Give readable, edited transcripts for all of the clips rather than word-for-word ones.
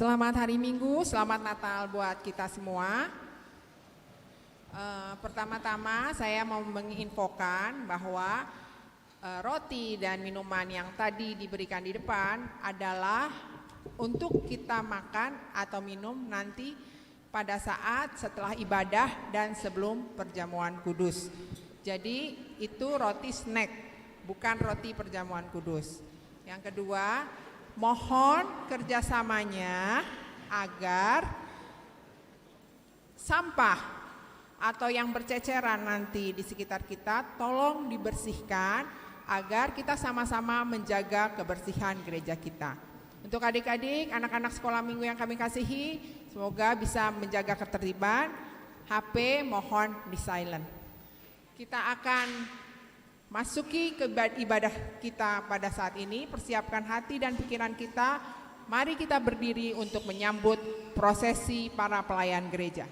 Selamat hari Minggu, selamat Natal buat kita semua. Pertama-tama saya mau menginfokan bahwa roti dan minuman yang tadi diberikan di depan adalah untuk kita makan atau minum nanti pada saat setelah ibadah dan sebelum perjamuan kudus. Jadi itu roti snack, bukan roti perjamuan kudus. Yang kedua, mohon kerjasamanya agar sampah atau yang berceceran nanti di sekitar kita tolong dibersihkan agar kita sama-sama menjaga kebersihan gereja kita. Untuk adik-adik, anak-anak sekolah minggu yang kami kasihi, semoga bisa menjaga ketertiban. HP mohon di silent. Kita akan masuki ke ibadah kita pada saat ini, persiapkan hati dan pikiran kita. Mari kita berdiri untuk menyambut prosesi para pelayan gereja.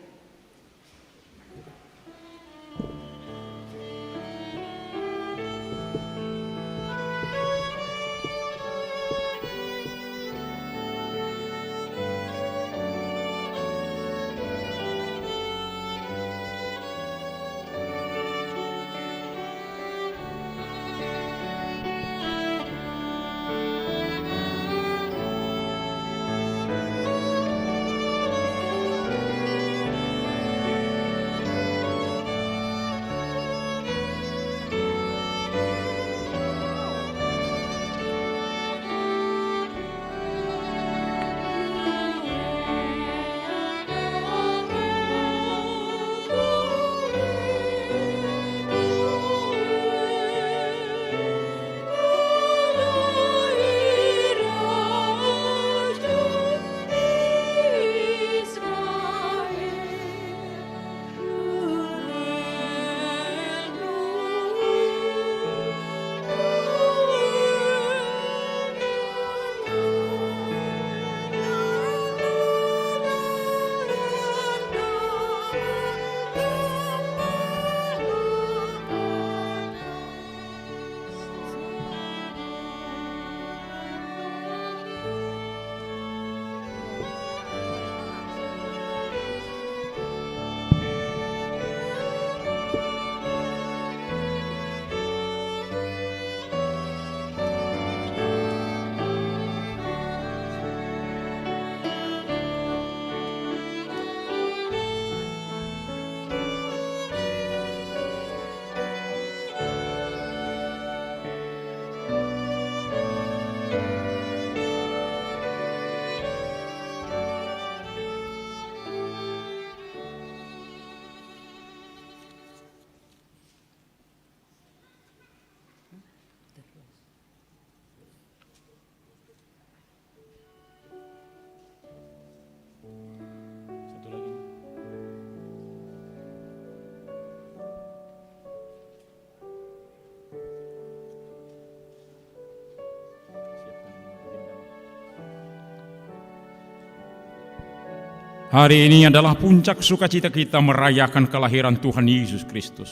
Hari ini adalah puncak sukacita kita merayakan kelahiran Tuhan Yesus Kristus.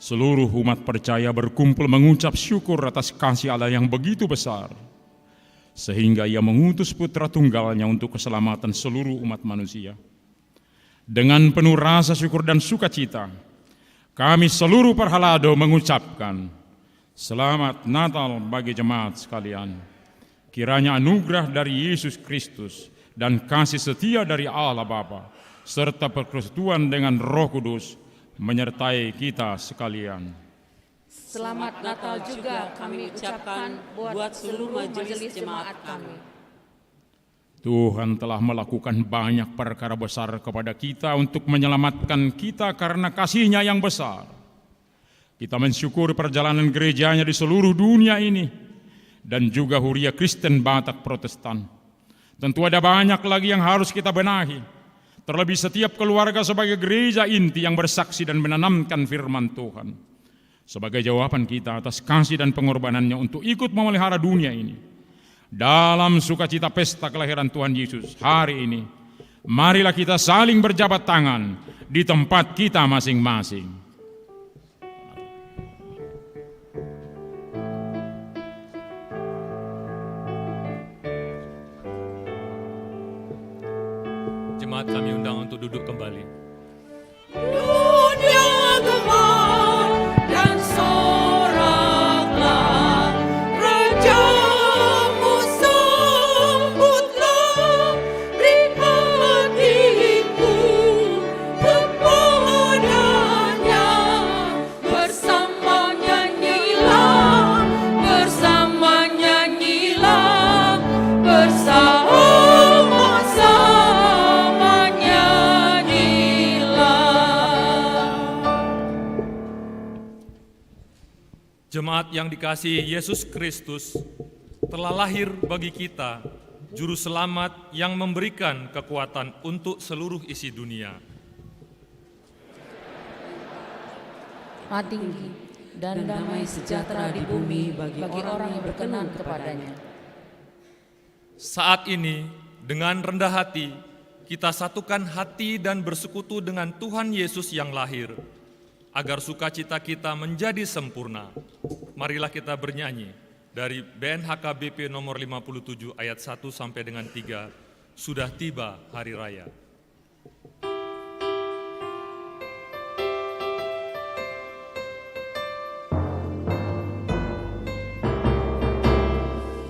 Seluruh umat percaya berkumpul mengucap syukur atas kasih Allah yang begitu besar, sehingga Ia mengutus putra tunggalnya untuk keselamatan seluruh umat manusia. Dengan penuh rasa syukur dan sukacita, kami seluruh Parhalado mengucapkan Selamat Natal bagi jemaat sekalian. Kiranya anugerah dari Yesus Kristus dan kasih setia dari Allah Bapa serta persekutuan dengan Roh Kudus menyertai kita sekalian. Selamat Natal juga kami ucapkan buat seluruh majelis jemaat kami. Tuhan telah melakukan banyak perkara besar kepada kita untuk menyelamatkan kita karena kasih-Nya yang besar. Kita mensyukuri perjalanan gerejanya di seluruh dunia ini dan juga Huria Kristen Batak Protestan. Tentu ada banyak lagi yang harus kita benahi. Terlebih setiap keluarga sebagai gereja inti yang bersaksi dan menanamkan firman Tuhan. Sebagai jawaban kita atas kasih dan pengorbanannya untuk ikut memelihara dunia ini. Dalam sukacita pesta kelahiran Tuhan Yesus hari ini, marilah kita saling berjabat tangan di tempat kita masing-masing. Jemaat kami undang untuk duduk kembali. Dunia gemar dan soraklah, Rajamu sambutlah, beri hatiku kepadanya. Bersama nyanyilah, bersama-sama nyanyilah. Jemaat yang dikasihi Yesus Kristus, telah lahir bagi kita Juru Selamat yang memberikan kekuatan untuk seluruh isi dunia. Maha tinggi dan damai sejahtera di bumi bagi orang yang berkenan kepadanya. Saat ini, dengan rendah hati, kita satukan hati dan bersekutu dengan Tuhan Yesus yang lahir, agar sukacita kita menjadi sempurna. Marilah kita bernyanyi dari BNHKBP nomor 57 ayat 1 sampai dengan 3, Sudah Tiba Hari Raya.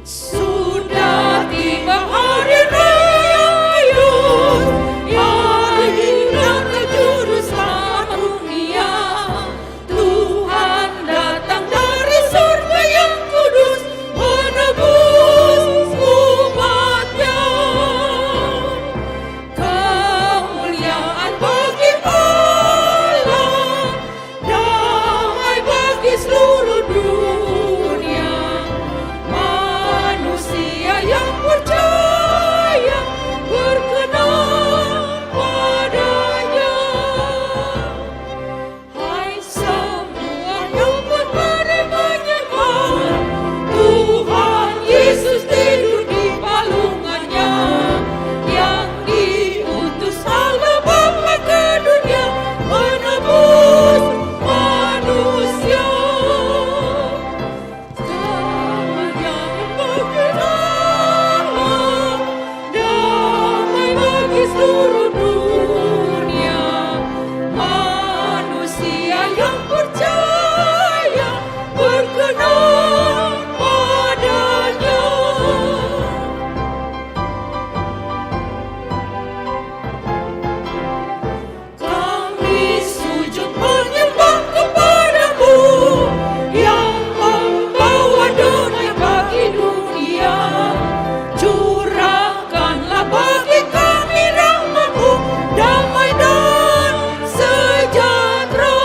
Sudah tiba hari raya Yud, hari datang Juru Selamat dunia. Tuhan datang dari surga yang kudus, menebus umatnya. Kemuliaan bagi Allah, damai bagi seluruh dunia. Manusia yang percaya berkenan padanya. Hai semua yang menyembah Tuhan Yesus tidur di palungannya, yang diutus Allah Bapa ke dunia menebus manusia. Kemuliaan bagi Allah, damai bagi seluruh dunia. Manusia yang percaya berkenan padanya. Kami sujud menyembah kepadamu, yang membawa damai bagi dunia. Curahkanlah bagi kami rahmat-Mu, damai dan sejahtera.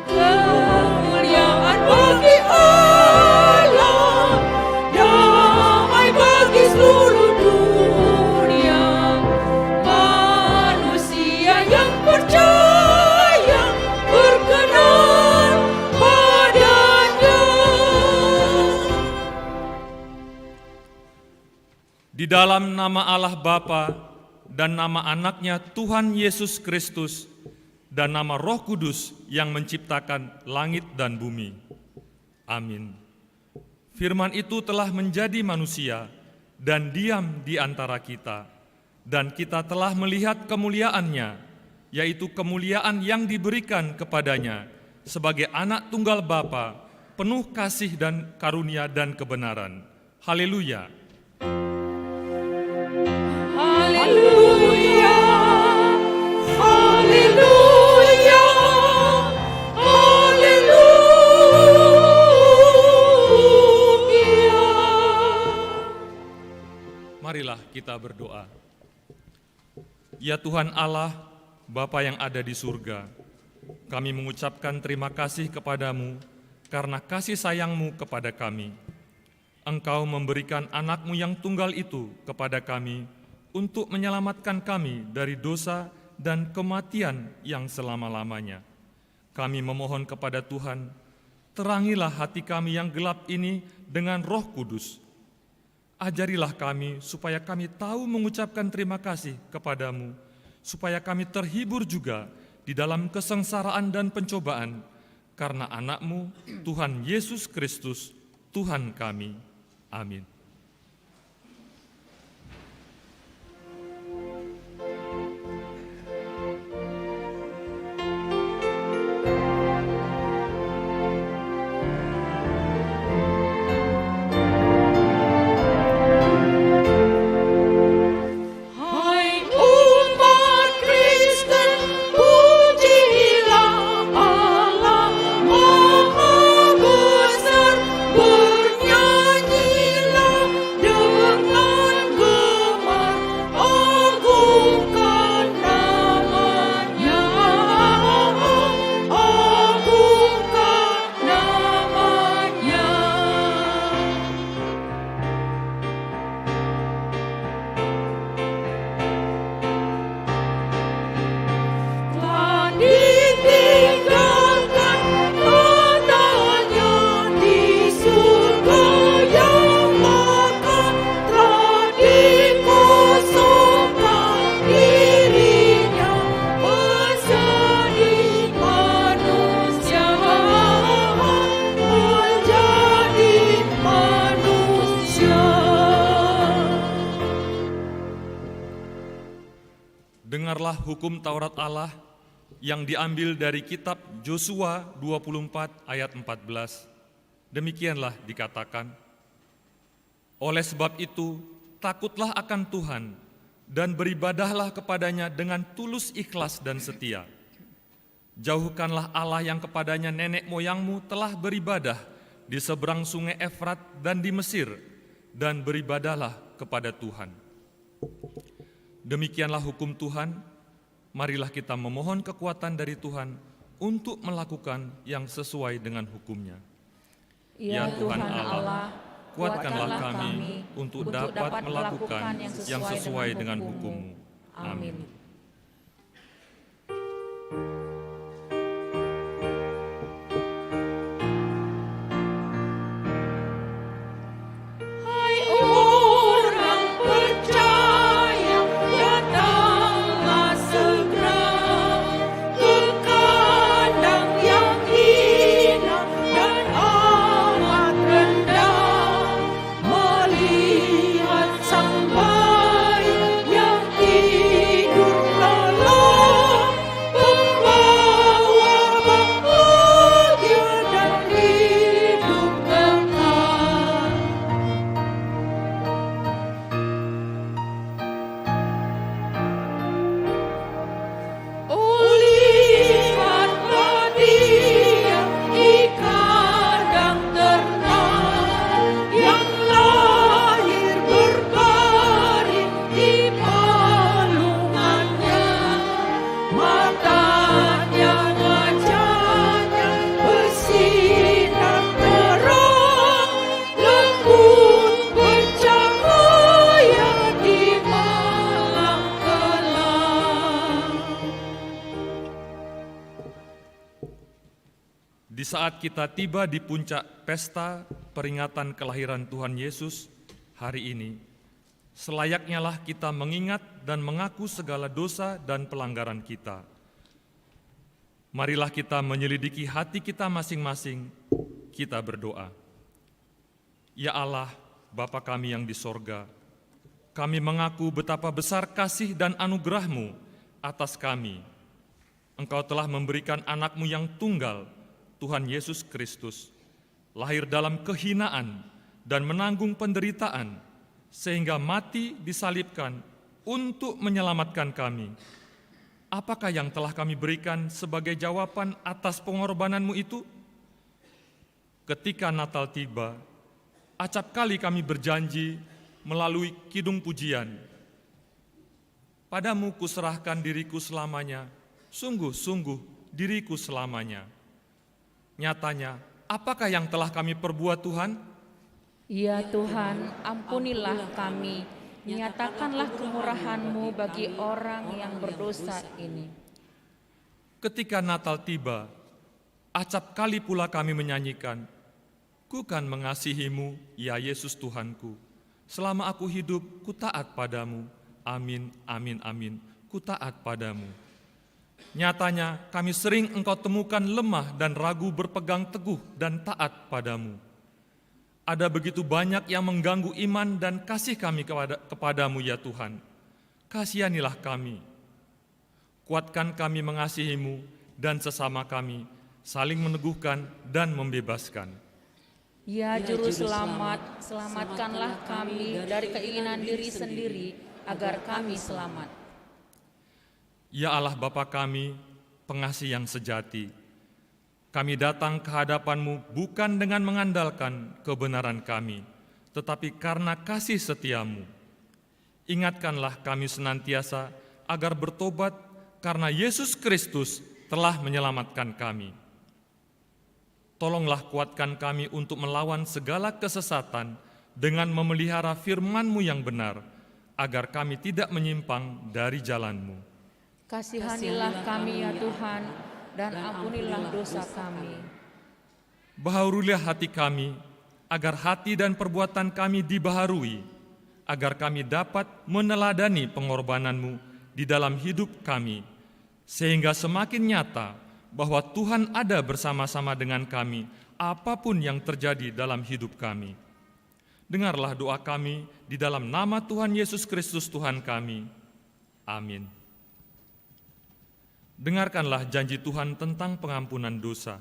Kemuliaan bagi Allah, damai bagi seluruh dunia. Manusia yang percaya berkenan padanya. Di dalam nama Allah Bapa dan nama anaknya Tuhan Yesus Kristus dan nama Roh Kudus yang menciptakan langit dan bumi. Amin. Firman itu telah menjadi manusia dan diam di antara kita, dan kita telah melihat kemuliaannya, yaitu kemuliaan yang diberikan kepadanya sebagai anak tunggal Bapa, penuh kasih dan karunia dan kebenaran. Haleluya. Haleluya, haleluya, haleluya. Marilah kita berdoa. Ya Tuhan Allah, Bapa yang ada di surga, kami mengucapkan terima kasih kepadamu karena kasih sayang-Mu kepada kami. Engkau memberikan anak-Mu yang tunggal itu kepada kami untuk menyelamatkan kami dari dosa dan kematian yang selama-lamanya. Kami memohon kepada Tuhan, terangilah hati kami yang gelap ini dengan Roh Kudus. Ajarilah kami supaya kami tahu mengucapkan terima kasih kepadamu, supaya kami terhibur juga di dalam kesengsaraan dan pencobaan, karena anak-Mu, Tuhan Yesus Kristus, Tuhan kami. Amin. Dengarlah hukum Taurat Allah yang diambil dari kitab Yosua 24 ayat 14. Demikianlah dikatakan, oleh sebab itu takutlah akan Tuhan dan beribadahlah kepadanya dengan tulus ikhlas dan setia. Jauhkanlah Allah yang kepadanya nenek moyangmu telah beribadah di seberang sungai Efrat dan di Mesir, dan beribadahlah kepada Tuhan. Demikianlah hukum Tuhan, marilah kita memohon kekuatan dari Tuhan untuk melakukan yang sesuai dengan hukum-Nya. Ya Tuhan Allah, kuatkanlah kami untuk dapat melakukan yang sesuai dengan hukum-Mu. Amin. Di saat kita tiba di puncak pesta peringatan kelahiran Tuhan Yesus hari ini, selayaknya lah kita mengingat dan mengaku segala dosa dan pelanggaran kita. Marilah kita menyelidiki hati kita masing-masing, kita berdoa. Ya Allah, Bapa kami yang di sorga, kami mengaku betapa besar kasih dan anugerah-Mu atas kami. Engkau telah memberikan anak-Mu yang tunggal, Tuhan Yesus Kristus, lahir dalam kehinaan dan menanggung penderitaan, sehingga mati disalibkan untuk menyelamatkan kami. Apakah yang telah kami berikan sebagai jawaban atas pengorbanan-Mu itu? Ketika Natal tiba, acap kali kami berjanji melalui kidung pujian, padamu kuserahkan diriku selamanya, sungguh-sungguh diriku selamanya. Nyatanya, apakah yang telah kami perbuat Tuhan? Ya Tuhan, ampunilah kami, nyatakanlah kemurahan-Mu bagi orang yang berdosa ini. Ketika Natal tiba, acap kali pula kami menyanyikan, ku kan mengasihi-Mu, ya Yesus Tuhanku. Selama aku hidup, ku taat padamu. Amin, amin, amin, ku taat padamu. Nyatanya kami sering Engkau temukan lemah dan ragu berpegang teguh dan taat padamu. Ada begitu banyak yang mengganggu iman dan kasih kami kepadamu ya Tuhan. Kasihanilah kami. Kuatkan kami mengasihi-Mu dan sesama kami, saling meneguhkan dan membebaskan. Ya Juru Selamat, selamatkanlah kami dari keinginan diri sendiri agar kami selamat. Ya Allah Bapa kami, pengasih yang sejati, kami datang ke hadapan-Mu bukan dengan mengandalkan kebenaran kami, tetapi karena kasih setia-Mu. Ingatkanlah kami senantiasa agar bertobat karena Yesus Kristus telah menyelamatkan kami. Tolonglah kuatkan kami untuk melawan segala kesesatan dengan memelihara firman-Mu yang benar, agar kami tidak menyimpang dari jalan-Mu. Kasihanilah kami ya Tuhan, dan ampunilah dosa kami. Baharulilah hati kami, agar hati dan perbuatan kami dibaharui, agar kami dapat meneladani pengorbanan-Mu di dalam hidup kami, sehingga semakin nyata bahwa Tuhan ada bersama-sama dengan kami, apapun yang terjadi dalam hidup kami. Dengarlah doa kami di dalam nama Tuhan Yesus Kristus Tuhan kami. Amin. dengarkanlah janji Tuhan tentang pengampunan dosa.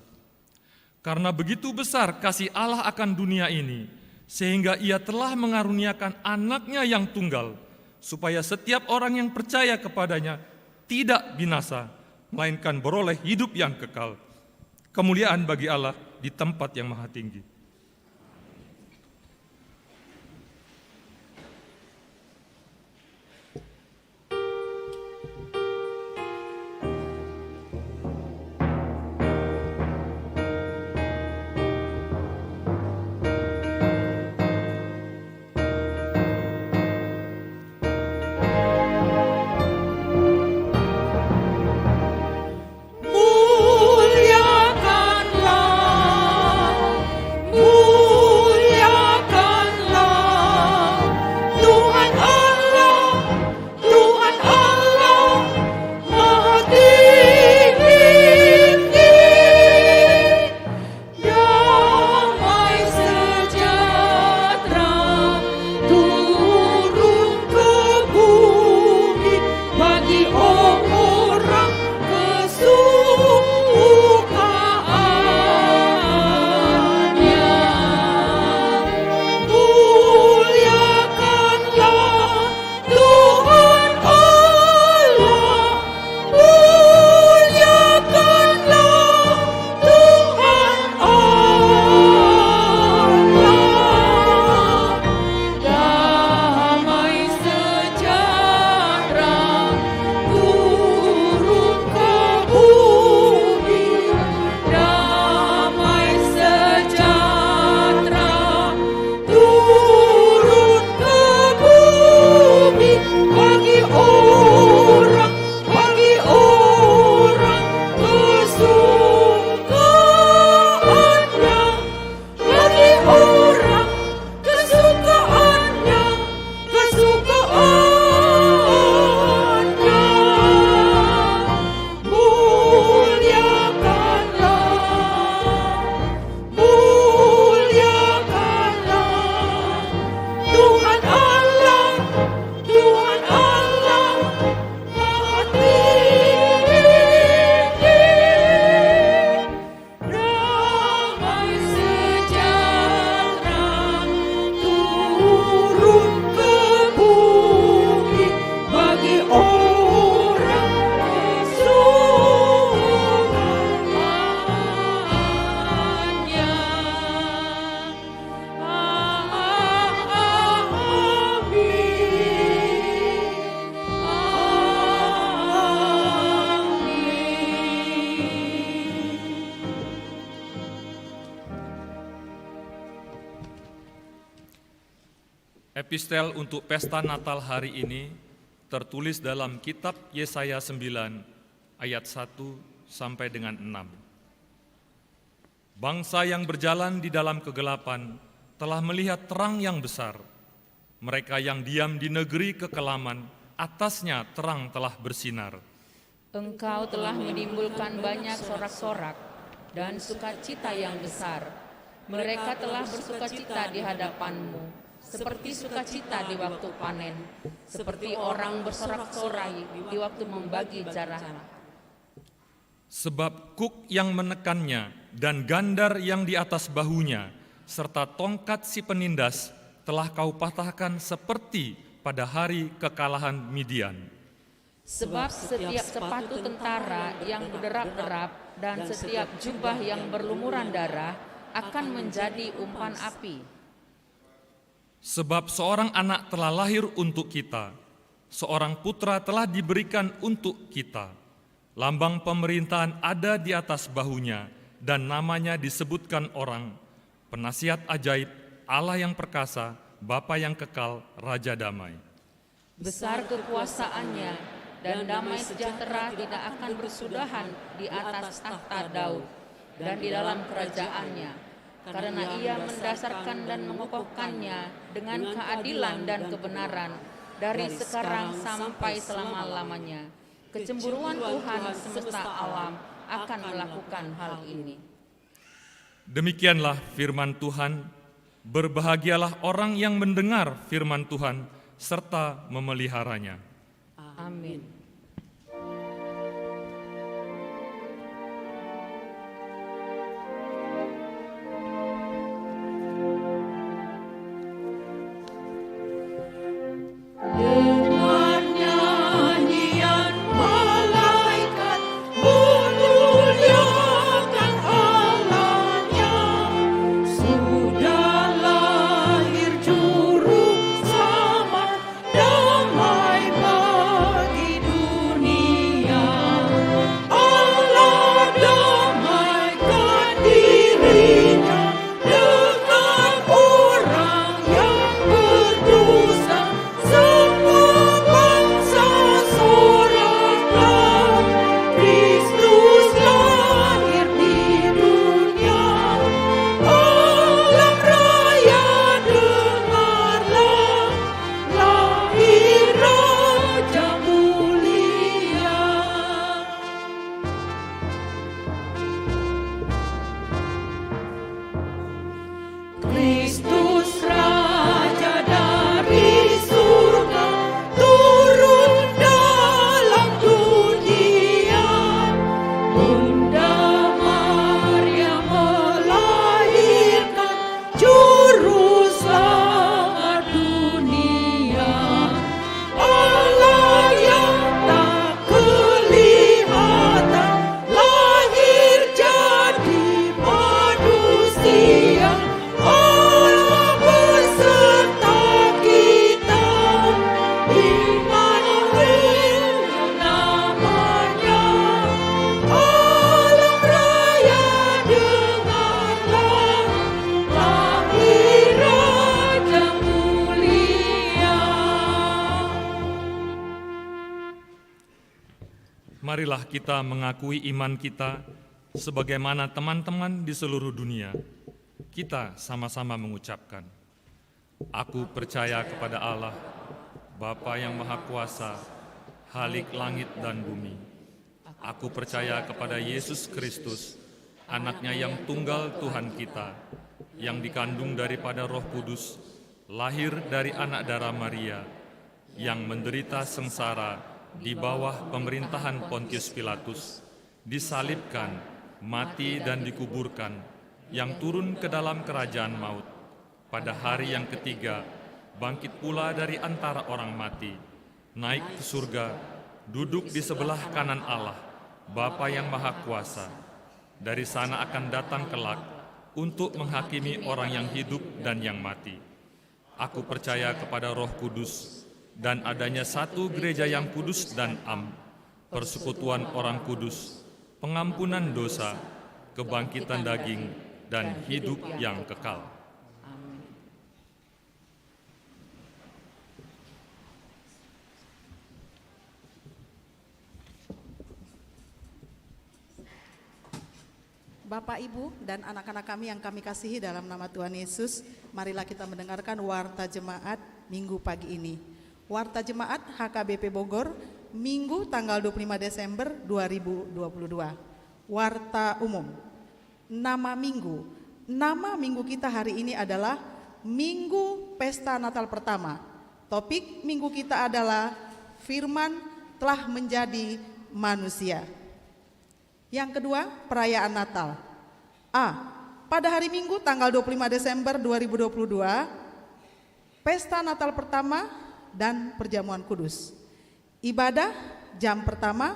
Karena begitu besar kasih Allah akan dunia ini, sehingga Ia telah mengaruniakan anaknya yang tunggal, supaya setiap orang yang percaya kepadanya tidak binasa, melainkan beroleh hidup yang kekal. Kemuliaan bagi Allah di tempat yang maha tinggi. Epistel untuk pesta Natal hari ini tertulis dalam kitab Yesaya 9 ayat 1 sampai dengan 6. Bangsa yang berjalan di dalam kegelapan telah melihat terang yang besar. Mereka yang diam di negeri kekelaman, atasnya terang telah bersinar. Engkau telah menimbulkan banyak sorak-sorak dan sukacita yang besar. Mereka telah bersukacita di hadapan-Mu, seperti sukacita di waktu panen, seperti orang bersorak-sorai di waktu membagi zarah. Sebab kuk yang menekannya dan gandar yang di atas bahunya, serta tongkat si penindas telah kau patahkan seperti pada hari kekalahan Midian. Sebab setiap sepatu tentara yang berderap-derap dan setiap jubah yang berlumuran darah akan menjadi umpan api. Sebab seorang anak telah lahir untuk kita, seorang putra telah diberikan untuk kita. Lambang pemerintahan ada di atas bahunya, dan namanya disebutkan orang, Penasihat ajaib, Allah yang perkasa, Bapa yang kekal, Raja damai. Besar kekuasaannya, dan damai sejahtera tidak akan bersudahan di atas tahta Daud dan di dalam kerajaannya. Karena Ia mendasarkan dan mengokohkannya dengan keadilan dan kebenaran dari sekarang sampai selama-lamanya. Kecemburuan Tuhan semesta alam akan melakukan hal ini. Demikianlah firman Tuhan. Berbahagialah orang yang mendengar firman Tuhan serta memeliharanya. Amin. marilah kita mengakui iman kita sebagaimana teman-teman di seluruh dunia. Kita sama-sama mengucapkan, aku percaya kepada Allah, Bapa yang Maha Kuasa, Khalik langit dan bumi. Aku percaya kepada Yesus Kristus, Anaknya yang tunggal Tuhan kita, yang dikandung daripada Roh Kudus, lahir dari anak darah Maria, yang menderita sengsara di bawah pemerintahan Pontius Pilatus, disalibkan, mati dan dikuburkan, yang turun ke dalam kerajaan maut. Pada hari yang ketiga, bangkit pula dari antara orang mati, naik ke surga, duduk di sebelah kanan Allah, Bapa yang Maha Kuasa. Dari sana akan datang kelak untuk menghakimi orang yang hidup dan yang mati. Aku percaya kepada Roh Kudus dan adanya satu gereja yang kudus dan am, persekutuan orang kudus, pengampunan dosa, kebangkitan daging, dan hidup yang kekal. Bapak, Ibu, dan anak-anak kami yang kami kasihi dalam nama Tuhan Yesus, marilah kita mendengarkan Warta Jemaat Minggu pagi ini. Warta Jemaat HKBP Bogor, Minggu tanggal 25 Desember 2022. Warta Umum. Nama Minggu kita hari ini adalah Minggu Pesta Natal Pertama. Topik Minggu kita adalah Firman telah menjadi manusia. Yang kedua, perayaan Natal. Pada hari Minggu tanggal 25 Desember 2022, Pesta Natal Pertama dan Perjamuan Kudus. Ibadah jam pertama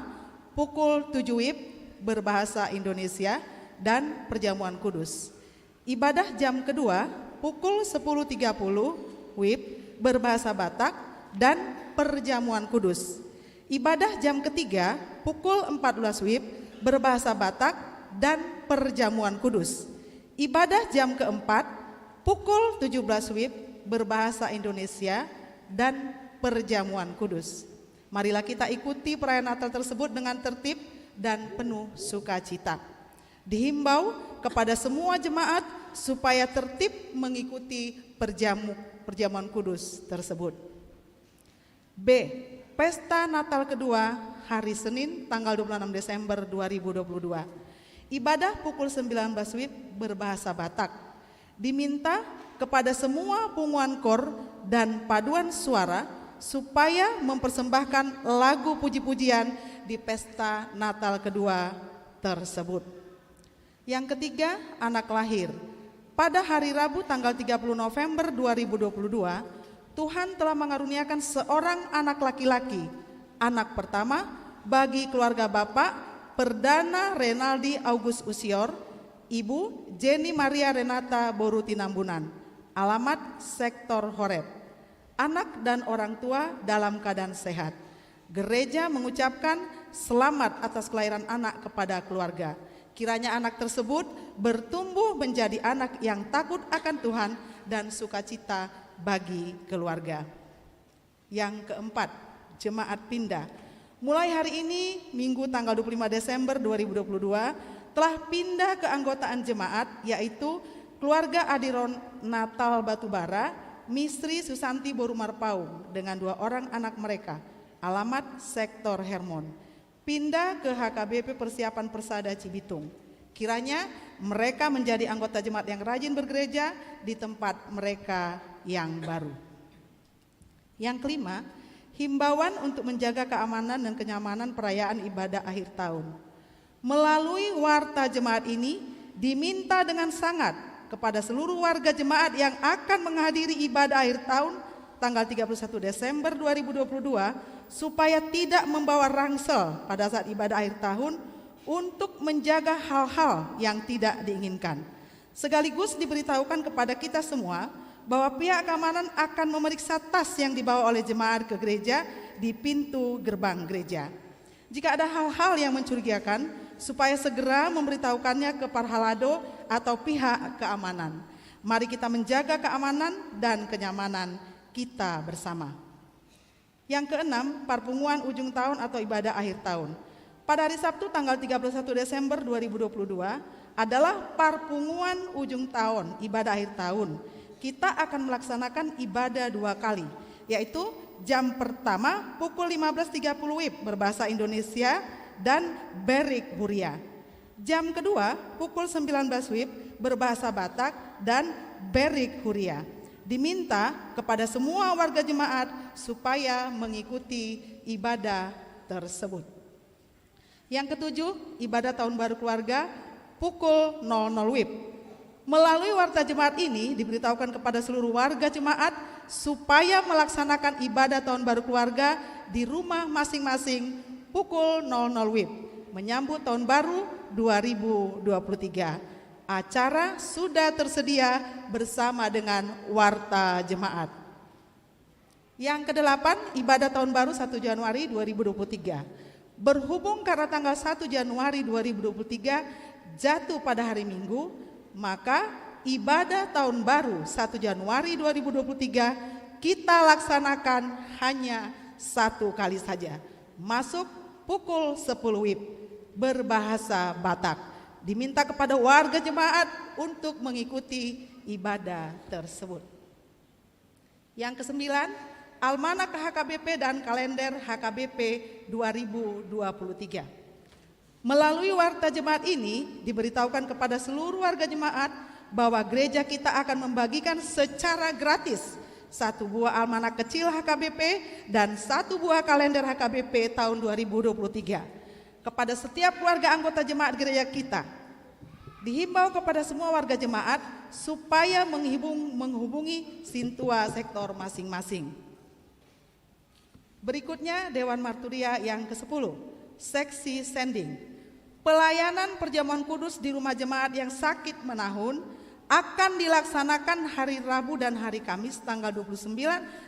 pukul 7 WIB berbahasa Indonesia dan Perjamuan Kudus. Ibadah jam kedua pukul 10.30 WIB berbahasa Batak dan Perjamuan Kudus. Ibadah jam ketiga pukul 14 WIB berbahasa Batak dan Perjamuan Kudus. Ibadah jam keempat pukul 17 WIB berbahasa Indonesia dan Perjamuan Kudus. Marilah kita ikuti perayaan Natal tersebut dengan tertib dan penuh sukacita. Dihimbau kepada semua jemaat supaya tertib mengikuti Perjamuan Kudus tersebut. B. Pesta Natal kedua hari Senin tanggal 26 Desember 2022. Ibadah pukul 19 WIB berbahasa Batak. Diminta kepada semua punguan kor dan paduan suara supaya mempersembahkan lagu puji-pujian di Pesta Natal kedua tersebut. Yang ketiga, anak lahir. Pada hari Rabu tanggal 30 November 2022, Tuhan telah mengaruniakan seorang anak laki-laki, anak pertama bagi keluarga Bapak Perdana Renaldi August Usior, Ibu Jenny Maria Renata Boruti Nambunan, alamat Sektor Horeb. Anak dan orang tua dalam keadaan sehat. Gereja mengucapkan selamat atas kelahiran anak kepada keluarga. Kiranya anak tersebut bertumbuh menjadi anak yang takut akan Tuhan dan sukacita bagi keluarga. Yang keempat, jemaat pindah. Mulai hari ini, Minggu tanggal 25 Desember 2022, telah pindah ke anggotaan jemaat, yaitu keluarga Adiron Natal Batubara, Mistri Susanti Borumarpaung dengan 2 orang anak mereka, alamat Sektor Hermon. Pindah ke HKBP Persiapan Persada Cibitung. Kiranya mereka menjadi anggota jemaat yang rajin bergereja di tempat mereka yang baru. Yang kelima, himbauan untuk menjaga keamanan dan kenyamanan perayaan ibadah akhir tahun. Melalui warta jemaat ini diminta dengan sangat kepada seluruh warga jemaat yang akan menghadiri ibadah akhir tahun tanggal 31 Desember 2022 supaya tidak membawa rangsel pada saat ibadah akhir tahun untuk menjaga hal-hal yang tidak diinginkan. Sekaligus diberitahukan kepada kita semua bahwa pihak keamanan akan memeriksa tas yang dibawa oleh jemaat ke gereja di pintu gerbang gereja. Jika ada hal-hal yang mencurigakan, supaya segera memberitahukannya ke Parhalado atau pihak keamanan. Mari kita menjaga keamanan dan kenyamanan kita bersama. Yang keenam, perpunguan ujung tahun atau ibadah akhir tahun. Pada hari Sabtu tanggal 31 Desember 2022 adalah perpunguan ujung tahun, ibadah akhir tahun. Kita akan melaksanakan ibadah 2 kali, yaitu jam pertama pukul 15.30 WIB berbahasa Indonesia dan Berik Huria. Jam kedua pukul 19 WIB berbahasa Batak dan Berik Huria. Diminta kepada semua warga jemaat supaya mengikuti ibadah tersebut. Yang ketujuh, ibadah tahun baru keluarga pukul 00 WIB. Melalui warta jemaat ini diberitahukan kepada seluruh warga jemaat supaya melaksanakan ibadah tahun baru keluarga di rumah masing-masing pukul 00 WIB menyambut tahun baru 2023. Acara sudah tersedia bersama dengan warta jemaat. Yang kedelapan, ibadah tahun baru 1 Januari 2023. Berhubung karena tanggal 1 Januari 2023 jatuh pada hari Minggu, maka ibadah tahun baru 1 Januari 2023 kita laksanakan hanya 1 kali saja. Masuk pukul 10 WIB berbahasa Batak. Diminta kepada warga jemaat untuk mengikuti ibadah tersebut. Yang kesembilan, Almanak HKBP dan kalender HKBP 2023. Melalui warta jemaat ini diberitahukan kepada seluruh warga jemaat bahwa gereja kita akan membagikan secara gratis 1 buah almanak kecil HKBP dan 1 buah kalender HKBP tahun 2023 kepada setiap keluarga anggota jemaat gereja kita. Dihimbau kepada semua warga jemaat supaya menghubungi Sintua sektor masing-masing. Berikutnya Dewan Marturia yang ke-10, seksi sending. Pelayanan perjamuan kudus di rumah jemaat yang sakit menahun akan dilaksanakan hari Rabu dan hari Kamis tanggal 29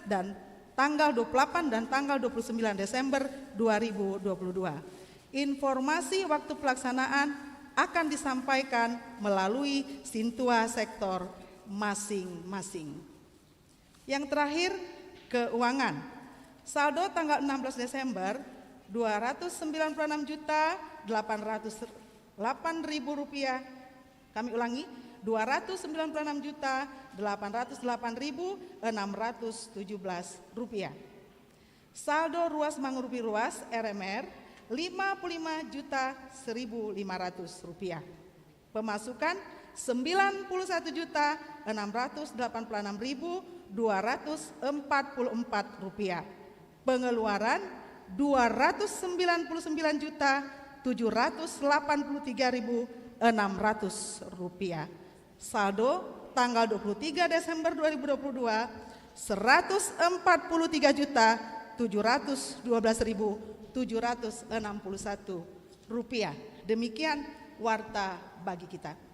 dan tanggal 28 dan tanggal 29 Desember 2022. Informasi waktu pelaksanaan akan disampaikan melalui Sintua sektor masing-masing. Yang terakhir, keuangan. Saldo tanggal 16 Desember 296.808.000 rupiah. Kami ulangi, 296.808.617 rupiah. Saldo ruas Mangurupi Ruas RMR 55.1.500 rupiah. Pemasukan 91.686.244 rupiah. Pengeluaran 299.783.600 rupiah. Saldo tanggal 23 Desember 2022 143.712.761 rupiah. Demikian warta bagi kita.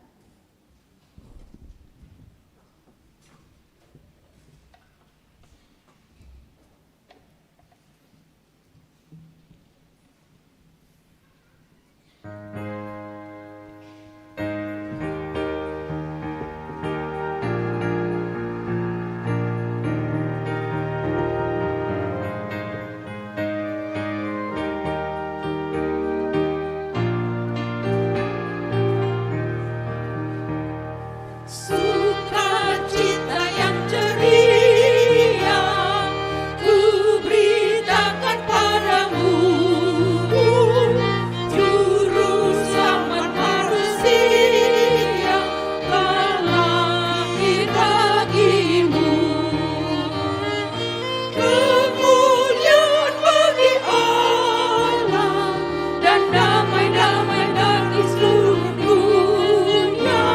Damai-damai dari seluruh dunia.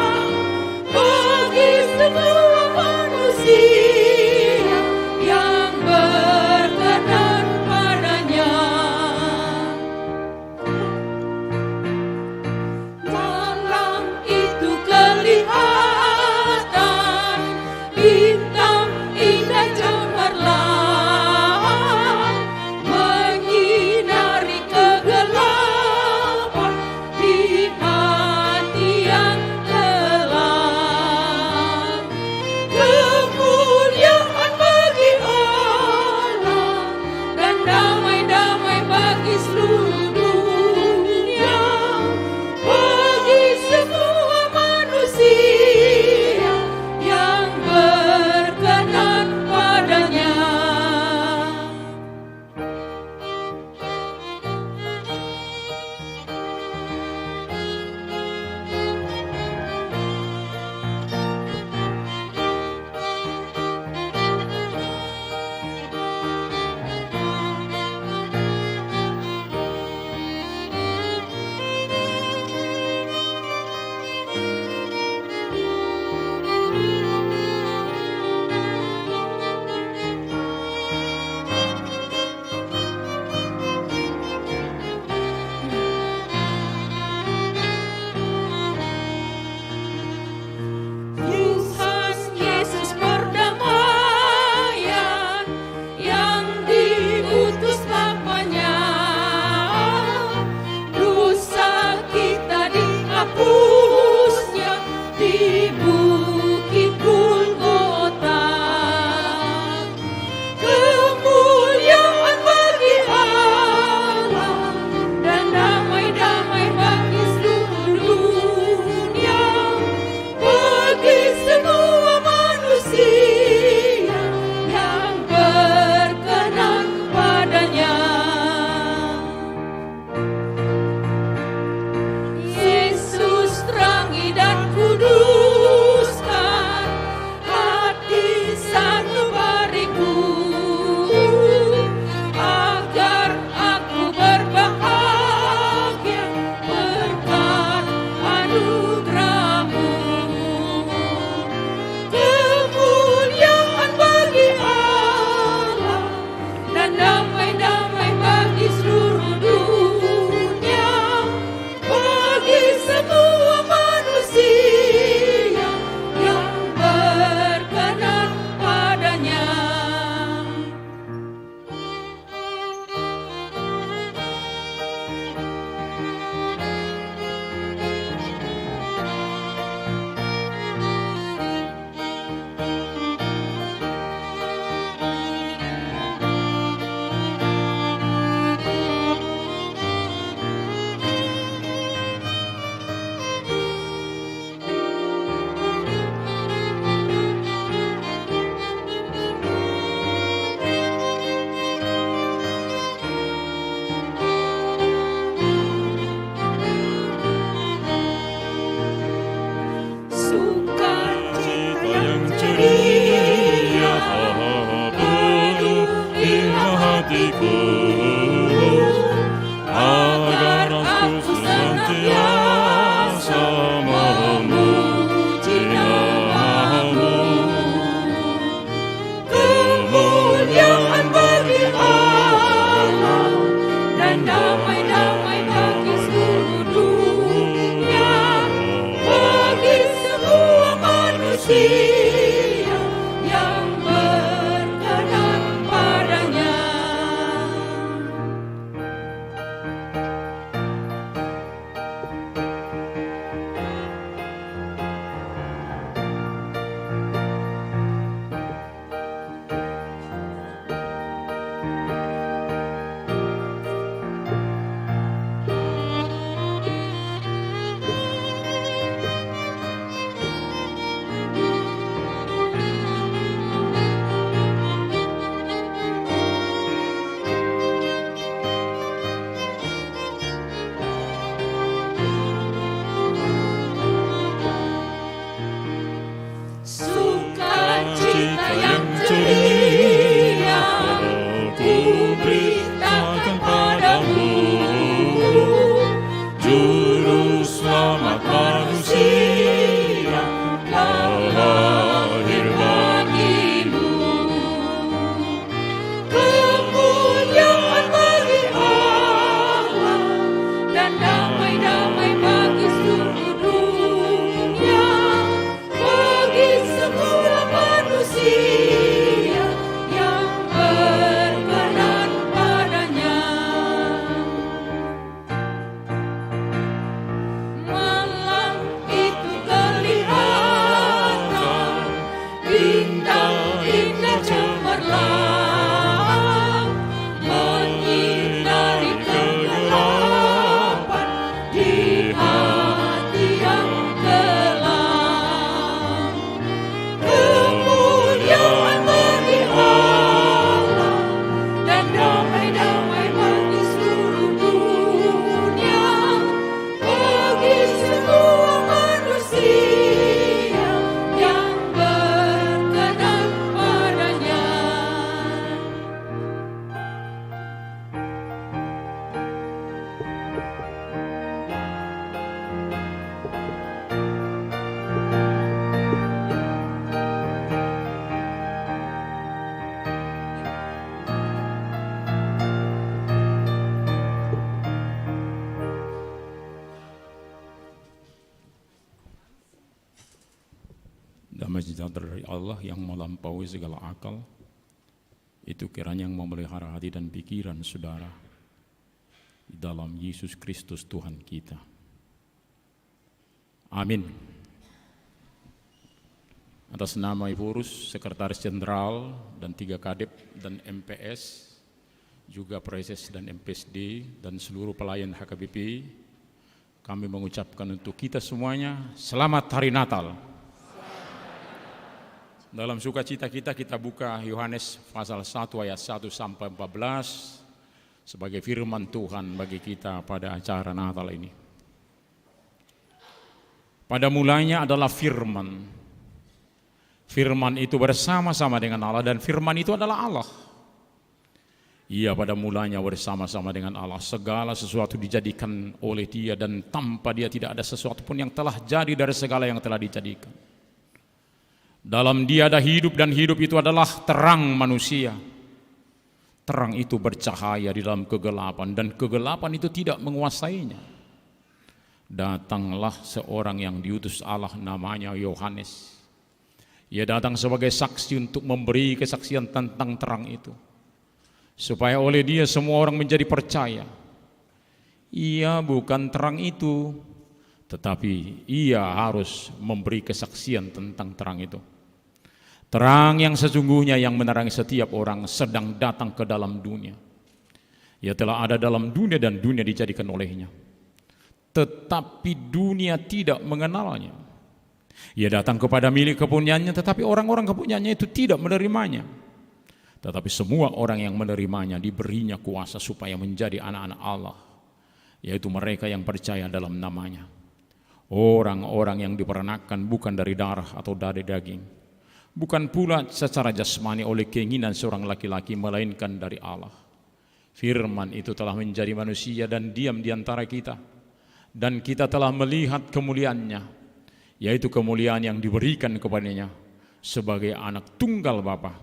manusia yang berkenan padanya. Sukacita yang ceria ku beritakan padamu, Juru Selamat manusia lahir bagimu. Kemuliaan bagi Allah dan damai-damai bagi seluruh dunia, bagi semua manusia yang berkenan padanya. Malam itu kelihatan bintang indah cemerlang, menyinari kegelapan di hati yang kelam. Kemuliaan bagi Allah dan damai-damai bagi seluruh dunia, bagi semua manusia yang berkenan padanya. Damai sejahtera dari Allah yang melampaui segala akal, itu kiranya yang memelihara hati dan pikiran saudara di dalam Yesus Kristus Tuhan kita. Amin. Atas nama Ibu Urus, Sekretaris Jenderal dan 3 Kadep dan MPS, juga Preses dan MPSD dan seluruh pelayan HKBP, kami mengucapkan untuk kita semuanya selamat Hari Natal. Dalam sukacita kita buka Yohanes pasal 1 ayat 1 sampai 14 sebagai firman Tuhan bagi kita pada acara Natal ini. Pada mulanya adalah firman. Firman itu bersama-sama dengan Allah dan firman itu adalah Allah. Ia pada mulanya bersama-sama dengan Allah. Segala sesuatu dijadikan oleh Dia dan tanpa Dia tidak ada sesuatu pun yang telah jadi dari segala yang telah dijadikan. Dalam Dia ada hidup dan hidup itu adalah terang manusia. Terang itu bercahaya di dalam kegelapan dan kegelapan itu tidak menguasainya. Datanglah seorang yang diutus Allah namanya Yohanes. Ia datang sebagai saksi untuk memberi kesaksian tentang terang itu. Supaya oleh Dia semua orang menjadi percaya. Ia bukan terang itu, tetapi Ia harus memberi kesaksian tentang terang itu. Terang yang sesungguhnya yang menerangi setiap orang sedang datang ke dalam dunia. Ia telah ada dalam dunia dan dunia dijadikan olehnya. Tetapi dunia tidak mengenalnya. Ia datang kepada milik kepunyaannya, tetapi orang-orang kepunyaannya itu tidak menerimanya. Tetapi semua orang yang menerimanya diberinya kuasa supaya menjadi anak-anak Allah, yaitu mereka yang percaya dalam namanya. Orang-orang yang diperanakan bukan dari darah atau dari daging, bukan pula secara jasmani oleh keinginan seorang laki-laki, melainkan dari Allah. Firman itu telah menjadi manusia dan diam di antara kita, dan kita telah melihat kemuliaannya, yaitu kemuliaan yang diberikan kepadanya sebagai anak tunggal Bapa,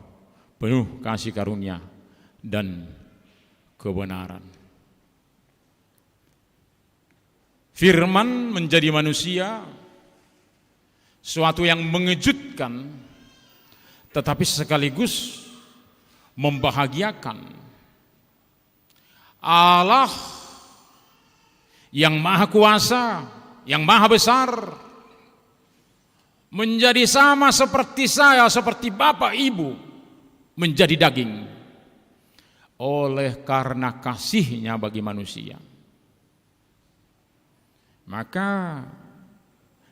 penuh kasih karunia dan kebenaran. Firman menjadi manusia suatu yang mengejutkan, tetapi sekaligus membahagiakan. Allah yang maha kuasa, yang maha besar, menjadi sama seperti saya, seperti bapak ibu, menjadi daging oleh karena kasihnya bagi manusia. Maka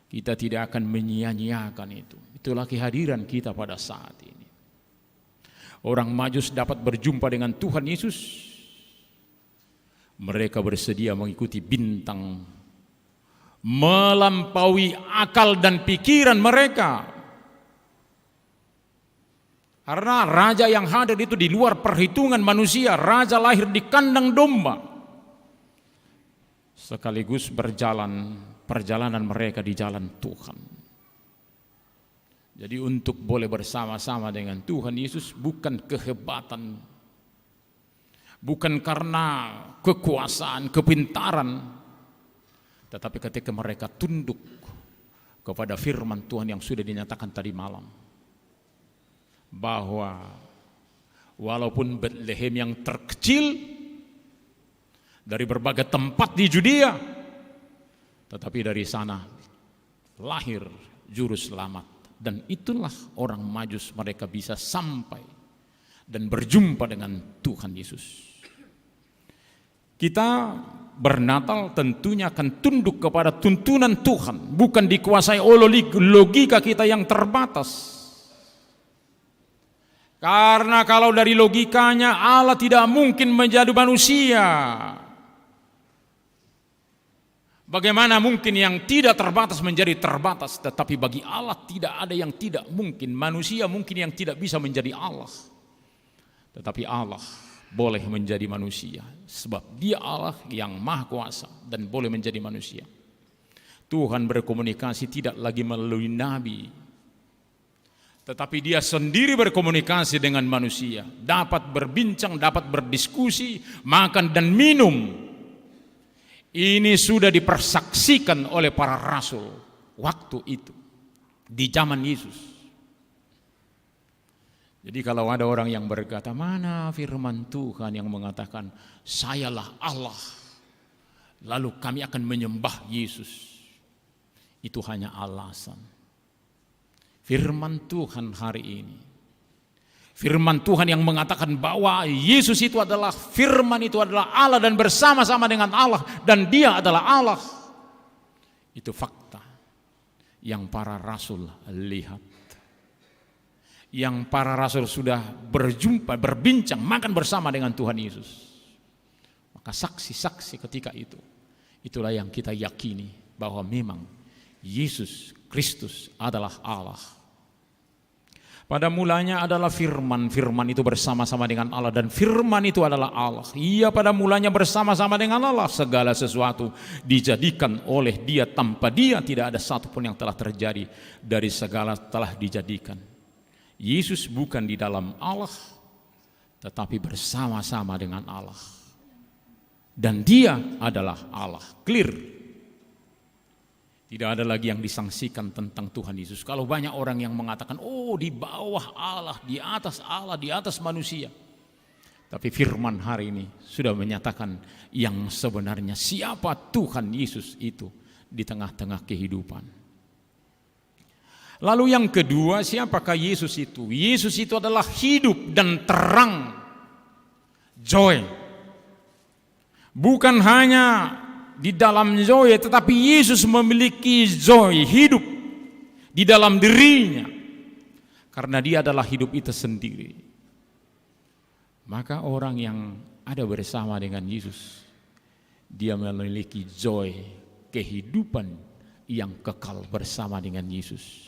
kita tidak akan menyia-nyiakan itu. Itulah kehadiran kita pada saat ini. Orang Majus dapat berjumpa dengan Tuhan Yesus. Mereka bersedia mengikuti bintang, melampaui akal dan pikiran mereka. Karena raja yang hadir itu di luar perhitungan manusia. Raja lahir di kandang domba. Sekaligus perjalanan mereka di jalan Tuhan. Jadi untuk boleh bersama-sama dengan Tuhan Yesus bukan kehebatan, bukan karena kekuasaan, kepintaran, tetapi ketika mereka tunduk kepada firman Tuhan yang sudah dinyatakan tadi malam, bahwa walaupun Bethlehem yang terkecil dari berbagai tempat di Judea, tetapi dari sana lahir juru selamat. Dan itulah orang Majus, mereka bisa sampai dan berjumpa dengan Tuhan Yesus. Kita bernatal tentunya akan tunduk kepada tuntunan Tuhan, bukan dikuasai oleh logika kita yang terbatas. Karena kalau dari logikanya Allah tidak mungkin menjadi manusia. Bagaimana mungkin yang tidak terbatas menjadi terbatas? Tetapi bagi Allah tidak ada yang tidak mungkin. Manusia mungkin yang tidak bisa menjadi Allah. Tetapi Allah boleh menjadi manusia. Sebab Dia Allah yang maha kuasa dan boleh menjadi manusia. Tuhan berkomunikasi tidak lagi melalui nabi, tetapi Dia sendiri berkomunikasi dengan manusia. Dapat berbincang, dapat berdiskusi, makan dan minum. Ini sudah dipersaksikan oleh para rasul waktu itu, di zaman Yesus. Jadi kalau ada orang yang berkata, mana firman Tuhan yang mengatakan, sayalah Allah, lalu kami akan menyembah Yesus. Itu hanya alasan. Firman Tuhan hari ini, firman Tuhan yang mengatakan bahwa Yesus itu adalah, firman itu adalah Allah dan bersama-sama dengan Allah dan Dia adalah Allah. Itu fakta yang para rasul lihat. Yang para rasul sudah berjumpa, berbincang, makan bersama dengan Tuhan Yesus. Maka saksi-saksi ketika itu, itulah yang kita yakini bahwa memang Yesus Kristus adalah Allah. Pada mulanya adalah firman, firman itu bersama-sama dengan Allah dan firman itu adalah Allah. Ia pada mulanya bersama-sama dengan Allah, segala sesuatu dijadikan oleh Dia, tanpa Dia tidak ada satupun yang telah terjadi dari segala telah dijadikan. Yesus bukan di dalam Allah, tetapi bersama-sama dengan Allah. Dan Dia adalah Allah, clear. Tidak ada lagi yang disangsikan tentang Tuhan Yesus. Kalau banyak orang yang mengatakan, oh di bawah Allah, di atas manusia. Tapi firman hari ini sudah menyatakan yang sebenarnya siapa Tuhan Yesus itu di tengah-tengah kehidupan. Lalu yang kedua, siapakah Yesus itu? Yesus itu adalah hidup dan terang. Joy. Bukan hanya di dalam joy, tetapi Yesus memiliki joy, hidup di dalam dirinya. Karena Dia adalah hidup itu sendiri. Maka orang yang ada bersama dengan Yesus, dia memiliki joy, kehidupan yang kekal bersama dengan Yesus.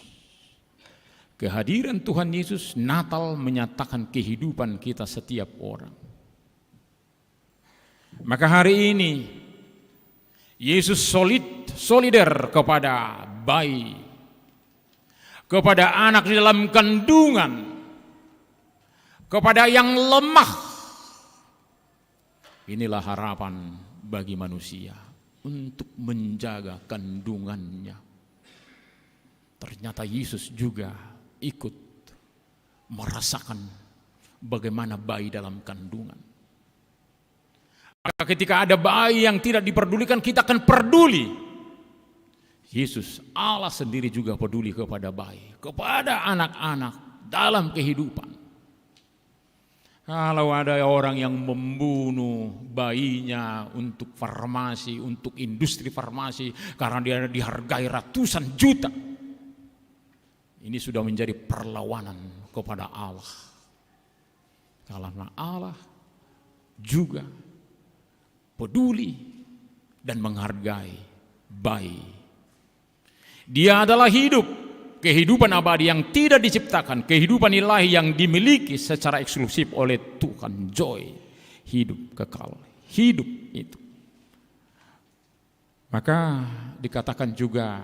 Kehadiran Tuhan Yesus, Natal menyatakan kehidupan kita setiap orang. Maka hari ini Yesus solider kepada bayi, kepada anak di dalam kandungan, kepada yang lemah. Inilah harapan bagi manusia untuk menjaga kandungannya. ternyata Yesus juga ikut merasakan bagaimana bayi dalam kandungan. Maka ketika ada bayi yang tidak diperdulikan, kita akan peduli. Yesus, Allah sendiri juga peduli kepada bayi, kepada anak-anak dalam kehidupan. Kalau ada orang yang membunuh bayinya untuk farmasi, untuk industri farmasi, karena dia dihargai ratusan juta, ini sudah menjadi perlawanan kepada Allah. Karena Allah juga peduli dan menghargai bayi. Dia adalah hidup, kehidupan abadi yang tidak diciptakan, kehidupan ilahi yang dimiliki secara eksklusif oleh Tuhan. Joy, hidup kekal, hidup itu. Maka dikatakan juga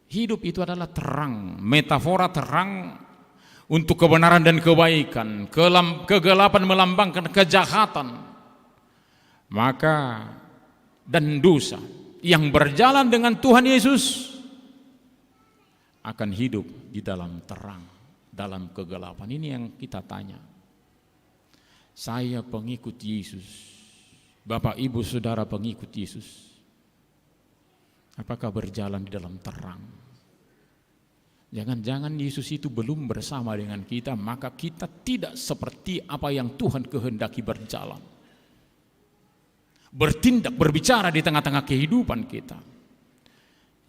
hidup itu adalah terang, metafora terang untuk kebenaran dan kebaikan. Kegelapan melambangkan kejahatan, maka dan dosa. Yang berjalan dengan Tuhan Yesus akan hidup di dalam terang, dalam kegelapan. Ini yang kita tanya. Saya pengikut Yesus, Bapak Ibu Saudara pengikut Yesus, apakah berjalan di dalam terang? Jangan-jangan Yesus itu belum bersama dengan kita, maka kita tidak seperti apa yang Tuhan kehendaki berjalan, bertindak, berbicara di tengah-tengah kehidupan kita.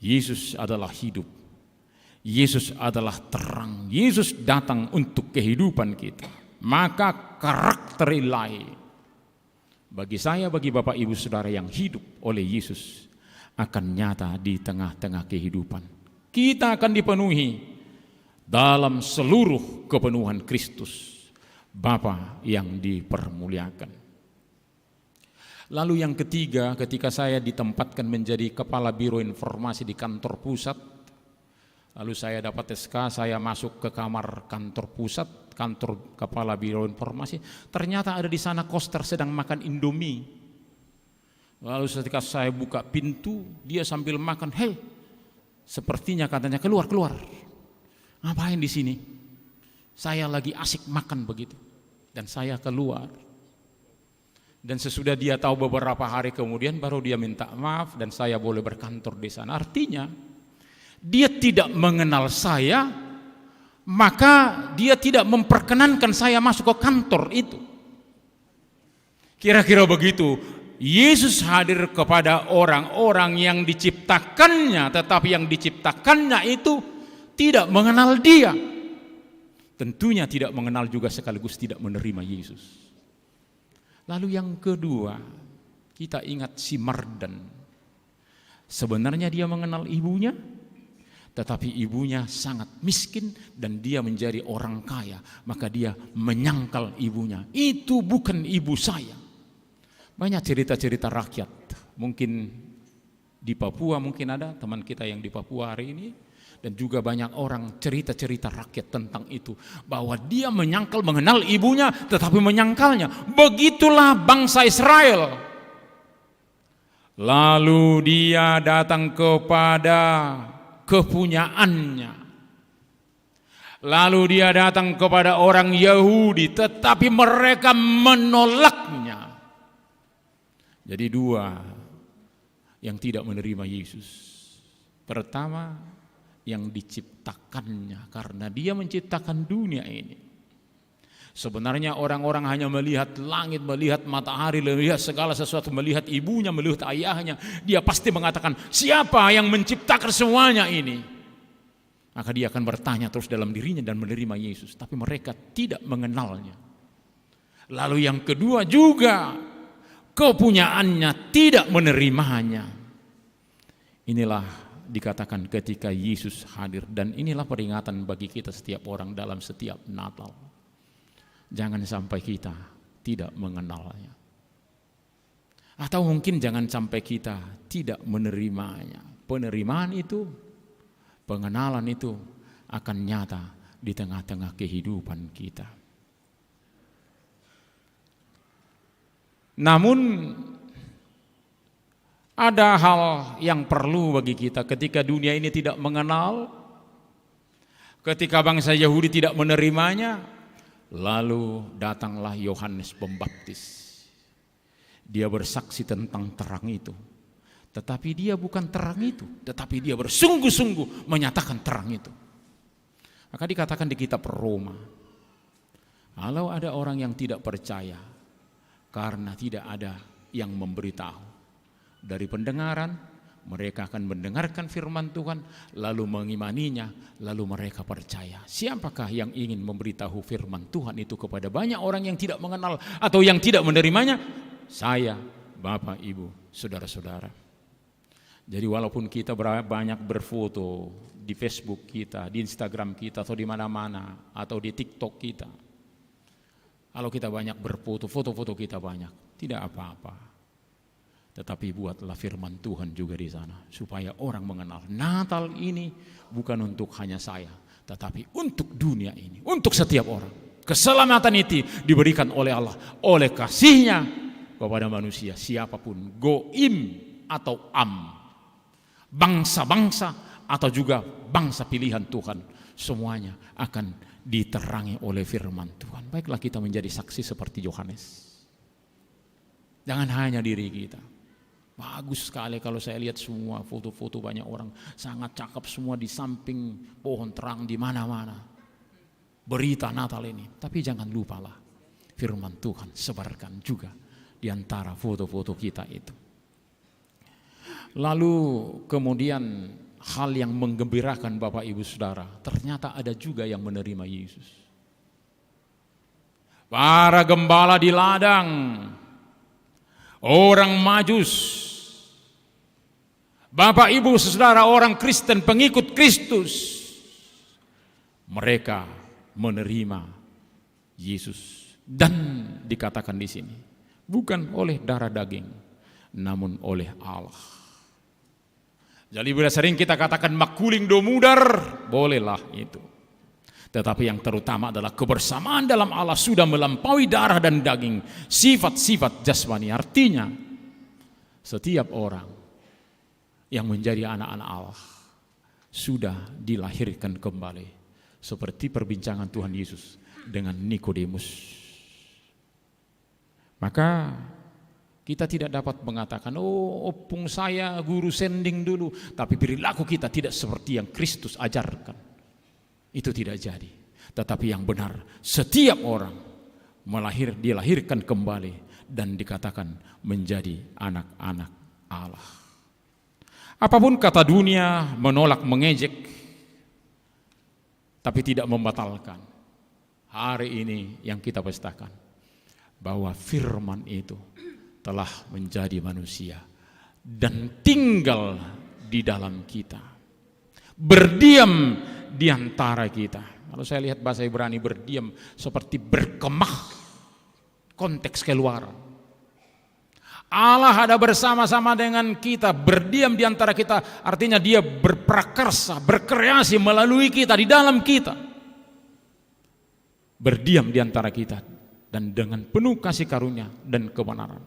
Yesus adalah hidup, Yesus adalah terang, Yesus datang untuk kehidupan kita. Maka karakter ilahi bagi saya, bagi Bapak Ibu Saudara yang hidup oleh Yesus akan nyata di tengah-tengah kehidupan. Kita akan dipenuhi dalam seluruh kepenuhan Kristus, Bapa yang dipermuliakan. Lalu yang ketiga, ketika saya ditempatkan menjadi Kepala Biro Informasi di kantor pusat, lalu saya dapat SK, saya masuk ke kamar kantor pusat, kantor Kepala Biro Informasi, ternyata ada di sana koster sedang makan Indomie. Lalu ketika saya buka pintu, dia sambil makan, "Hei, sepertinya," katanya, keluar. "Ngapain di sini? Saya lagi asik makan," begitu. Dan saya keluar. Dan sesudah dia tahu beberapa hari kemudian, baru dia minta maaf dan saya boleh berkantor di sana. Artinya dia tidak mengenal saya, maka dia tidak memperkenankan saya masuk ke kantor itu. Kira-kira begitu. Yesus hadir kepada orang-orang yang diciptakannya, tetapi yang diciptakannya itu tidak mengenal dia. Tentunya tidak mengenal juga sekaligus tidak menerima Yesus. Lalu yang kedua, kita ingat si Mardan. Sebenarnya dia mengenal ibunya, tetapi ibunya sangat miskin dan dia menjadi orang kaya. Maka dia menyangkal ibunya, "Itu bukan ibu saya." Banyak cerita-cerita rakyat. Mungkin di Papua, mungkin ada teman kita yang di Papua hari ini. Dan juga banyak orang cerita-cerita rakyat tentang itu. Bahwa dia menyangkal, mengenal ibunya tetapi menyangkalnya. Begitulah bangsa Israel. Lalu dia datang kepada kepunyaannya. Lalu dia datang kepada orang Yahudi, tetapi mereka menolaknya. Jadi dua yang tidak menerima Yesus. Pertama, yang diciptakannya, karena dia menciptakan dunia ini. Sebenarnya orang-orang hanya melihat langit, melihat matahari, melihat segala sesuatu, melihat ibunya, melihat ayahnya. Dia pasti mengatakan, "Siapa yang menciptakan semuanya ini?" Maka dia akan bertanya terus dalam dirinya dan menerima Yesus. Tapi mereka tidak mengenalnya. Lalu yang kedua juga, kepunyaannya tidak menerimanya. Inilah dikatakan ketika Yesus hadir, dan inilah peringatan bagi kita setiap orang dalam setiap Natal. Jangan sampai kita tidak mengenalnya. Atau mungkin jangan sampai kita tidak menerimanya. Penerimaan itu, pengenalan itu akan nyata di tengah-tengah kehidupan kita. Namun ada hal yang perlu bagi kita ketika dunia ini tidak mengenal, Ketika bangsa Yahudi tidak menerimanya, lalu datanglah Yohanes Pembaptis. Dia bersaksi tentang terang itu. Tetapi dia bukan terang itu, tetapi dia bersungguh-sungguh menyatakan terang itu. Maka dikatakan di kitab Roma, kalau ada orang yang tidak percaya karena tidak ada yang memberitahu, dari pendengaran mereka akan mendengarkan firman Tuhan, lalu mengimaninya, lalu mereka percaya. Siapakah yang ingin memberitahu firman Tuhan itu kepada banyak orang yang tidak mengenal atau yang tidak menerimanya? Saya, Bapak, Ibu, saudara-saudara. Jadi walaupun kita banyak berfoto di Facebook kita, di Instagram kita, atau di mana-mana, atau di TikTok kita, kalau kita banyak berfoto, foto-foto kita banyak, tidak apa-apa. Tetapi buatlah firman Tuhan juga di sana, supaya orang mengenal Natal ini bukan untuk hanya saya, tetapi untuk dunia ini, untuk setiap orang. Keselamatan itu diberikan oleh Allah, oleh kasih-Nya kepada manusia, siapapun, goim atau am, bangsa-bangsa atau juga bangsa pilihan Tuhan, semuanya akan diterangi oleh firman Tuhan. Baiklah kita menjadi saksi seperti Yohanes. Jangan hanya diri kita. Bagus sekali kalau saya lihat semua foto-foto banyak orang sangat cakep semua di samping pohon terang di mana-mana. Berita Natal ini, tapi jangan lupalah firman Tuhan sebarkan juga di antara foto-foto kita itu. Lalu kemudian hal yang menggembirakan Bapak Ibu Saudara, ternyata ada juga yang menerima Yesus. Para gembala di ladang, orang Majus, Bapak Ibu Saudara orang Kristen pengikut Kristus, mereka menerima Yesus. Dan dikatakan di sini, bukan oleh darah daging, namun oleh Allah. Jadi bila sering kita katakan makuling do mudar, bolehlah itu. Tetapi yang terutama adalah kebersamaan dalam Allah sudah melampaui darah dan daging, sifat-sifat jasmani. Artinya setiap orang yang menjadi anak-anak Allah sudah dilahirkan kembali, seperti perbincangan Tuhan Yesus dengan Nikodemus. Maka kita tidak dapat mengatakan, oh opung saya guru sending dulu, tapi perilaku kita tidak seperti yang Kristus ajarkan. Itu tidak jadi. Tetapi yang benar, setiap orang dilahirkan kembali dan dikatakan menjadi anak-anak Allah. Apapun kata dunia menolak, mengejek, tapi tidak membatalkan. Hari ini yang kita pestakan, bahwa firman itu telah menjadi manusia dan tinggal di dalam kita, berdiam di antara kita. Kalau saya lihat bahasa Ibrani berdiam seperti berkemah, konteks keluaran. Allah ada bersama-sama dengan kita, berdiam di antara kita, artinya dia berprakarsa, berkreasi melalui kita, di dalam kita, berdiam di antara kita dan dengan penuh kasih karunia dan kebenaran.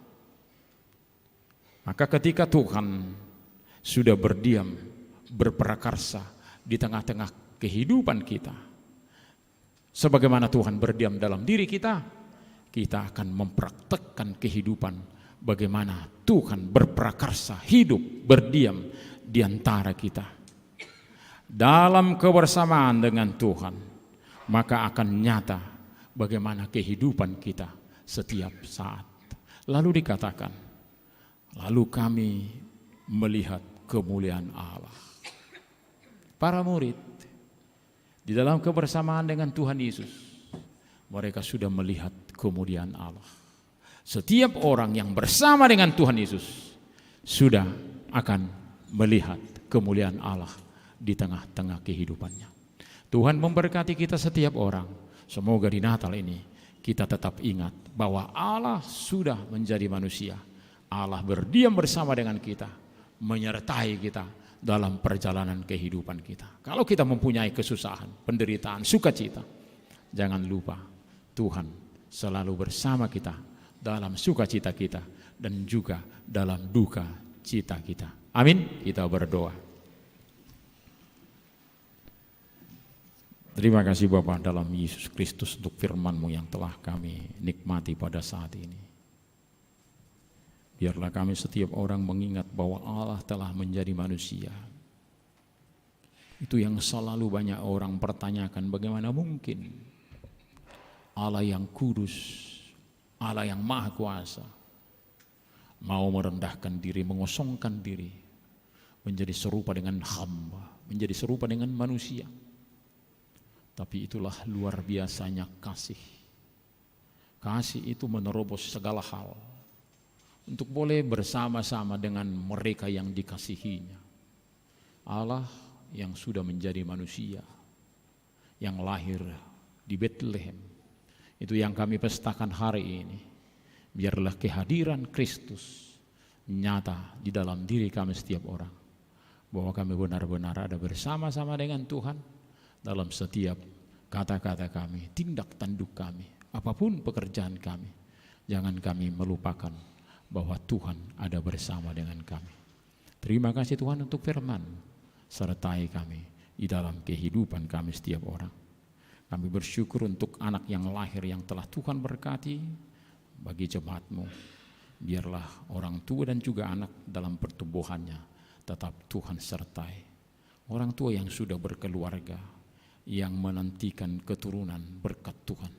Maka ketika Tuhan sudah berdiam, berprakarsa di tengah-tengah kehidupan kita, sebagaimana Tuhan berdiam dalam diri kita, kita akan mempraktekkan kehidupan bagaimana Tuhan berprakarsa, hidup, berdiam di antara kita. Dalam kebersamaan dengan Tuhan, maka akan nyata bagaimana kehidupan kita setiap saat. Lalu dikatakan, lalu kami melihat kemuliaan Allah. Para murid di dalam kebersamaan dengan Tuhan Yesus, mereka sudah melihat kemuliaan Allah. Setiap orang yang bersama dengan Tuhan Yesus sudah akan melihat kemuliaan Allah di tengah-tengah kehidupannya. Tuhan memberkati kita setiap orang. Semoga di Natal ini kita tetap ingat bahwa Allah sudah menjadi manusia. Allah berdiam bersama dengan kita, menyertai kita dalam perjalanan kehidupan kita. Kalau kita mempunyai kesusahan, penderitaan, sukacita, jangan lupa Tuhan selalu bersama kita dalam sukacita kita dan juga dalam duka cita kita. Amin. Kita berdoa. Terima kasih Bapa dalam Yesus Kristus untuk firman-Mu yang telah kami nikmati pada saat ini. Biarlah kami setiap orang mengingat bahwa Allah telah menjadi manusia. Itu yang selalu banyak orang pertanyakan, bagaimana mungkin Allah yang kudus, Allah yang maha kuasa, mau merendahkan diri, mengosongkan diri, menjadi serupa dengan hamba, menjadi serupa dengan manusia. Tapi itulah luar biasanya kasih. Kasih itu menerobos segala hal untuk boleh bersama-sama dengan mereka yang dikasihinya. Allah yang sudah menjadi manusia, yang lahir di Bethlehem, itu yang kami pestakan hari ini. Biarlah kehadiran Kristus nyata di dalam diri kami setiap orang, bahwa kami benar-benar ada bersama-sama dengan Tuhan dalam setiap kata-kata kami, tindak tanduk kami, apapun pekerjaan kami. Jangan kami melupakan bahwa Tuhan ada bersama dengan kami. Terima kasih Tuhan untuk firman, sertai kami di dalam kehidupan kami setiap orang. Kami bersyukur untuk anak yang lahir yang telah Tuhan berkati bagi jemaat-Mu. Biarlah orang tua dan juga anak dalam pertumbuhannya tetap Tuhan sertai. Orang tua yang sudah berkeluarga, yang menantikan keturunan berkat Tuhan,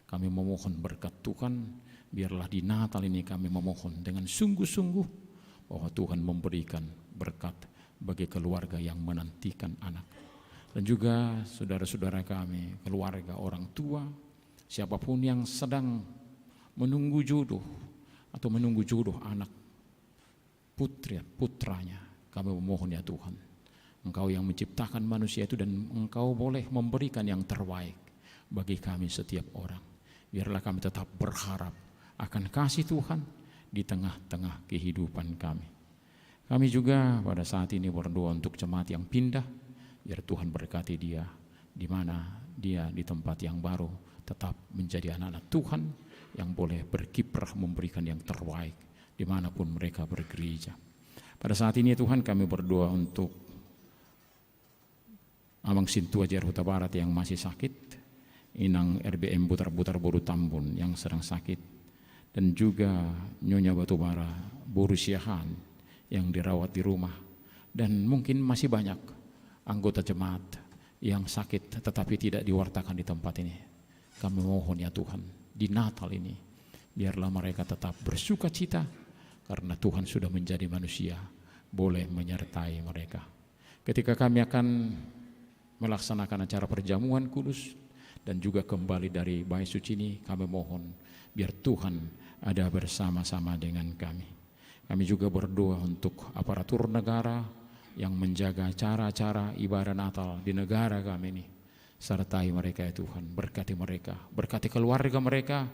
kami memohon berkat Tuhan. Biarlah di Natal ini kami memohon dengan sungguh-sungguh bahwa Tuhan memberikan berkat bagi keluarga yang menantikan anak. Dan juga saudara-saudara kami, keluarga, orang tua, siapapun yang sedang menunggu jodoh atau menunggu jodoh anak putranya, kami memohon ya Tuhan, Engkau yang menciptakan manusia itu dan Engkau boleh memberikan yang terbaik bagi kami setiap orang. Biarlah kami tetap berharap akan kasih Tuhan di tengah-tengah kehidupan kami. Kami juga pada saat ini berdoa untuk jemaat yang pindah, biar Tuhan berkati dia, di mana dia di tempat yang baru tetap menjadi anak-anak Tuhan yang boleh berkiprah memberikan yang terbaik dimanapun mereka bergereja. Pada saat ini Tuhan kami berdoa untuk Amang Sintua Jer Huta Barat yang masih sakit, Inang RBM Butar-Butar Boru Tambun yang sedang sakit, dan juga Nyonya Batubara Boru Siahan yang dirawat di rumah, dan mungkin masih banyak anggota jemaat yang sakit tetapi tidak diwartakan di tempat ini. Kami mohon ya Tuhan, di Natal ini biarlah mereka tetap bersuka cita karena Tuhan sudah menjadi manusia, boleh menyertai mereka. Ketika kami akan melaksanakan acara perjamuan kudus dan juga kembali dari Bait Suci ini, kami mohon biar Tuhan ada bersama-sama dengan kami. Kami juga berdoa untuk aparatur negara yang menjaga acara-acara ibadah Natal di negara kami ini. Sertai mereka ya Tuhan, berkati mereka, berkati keluarga mereka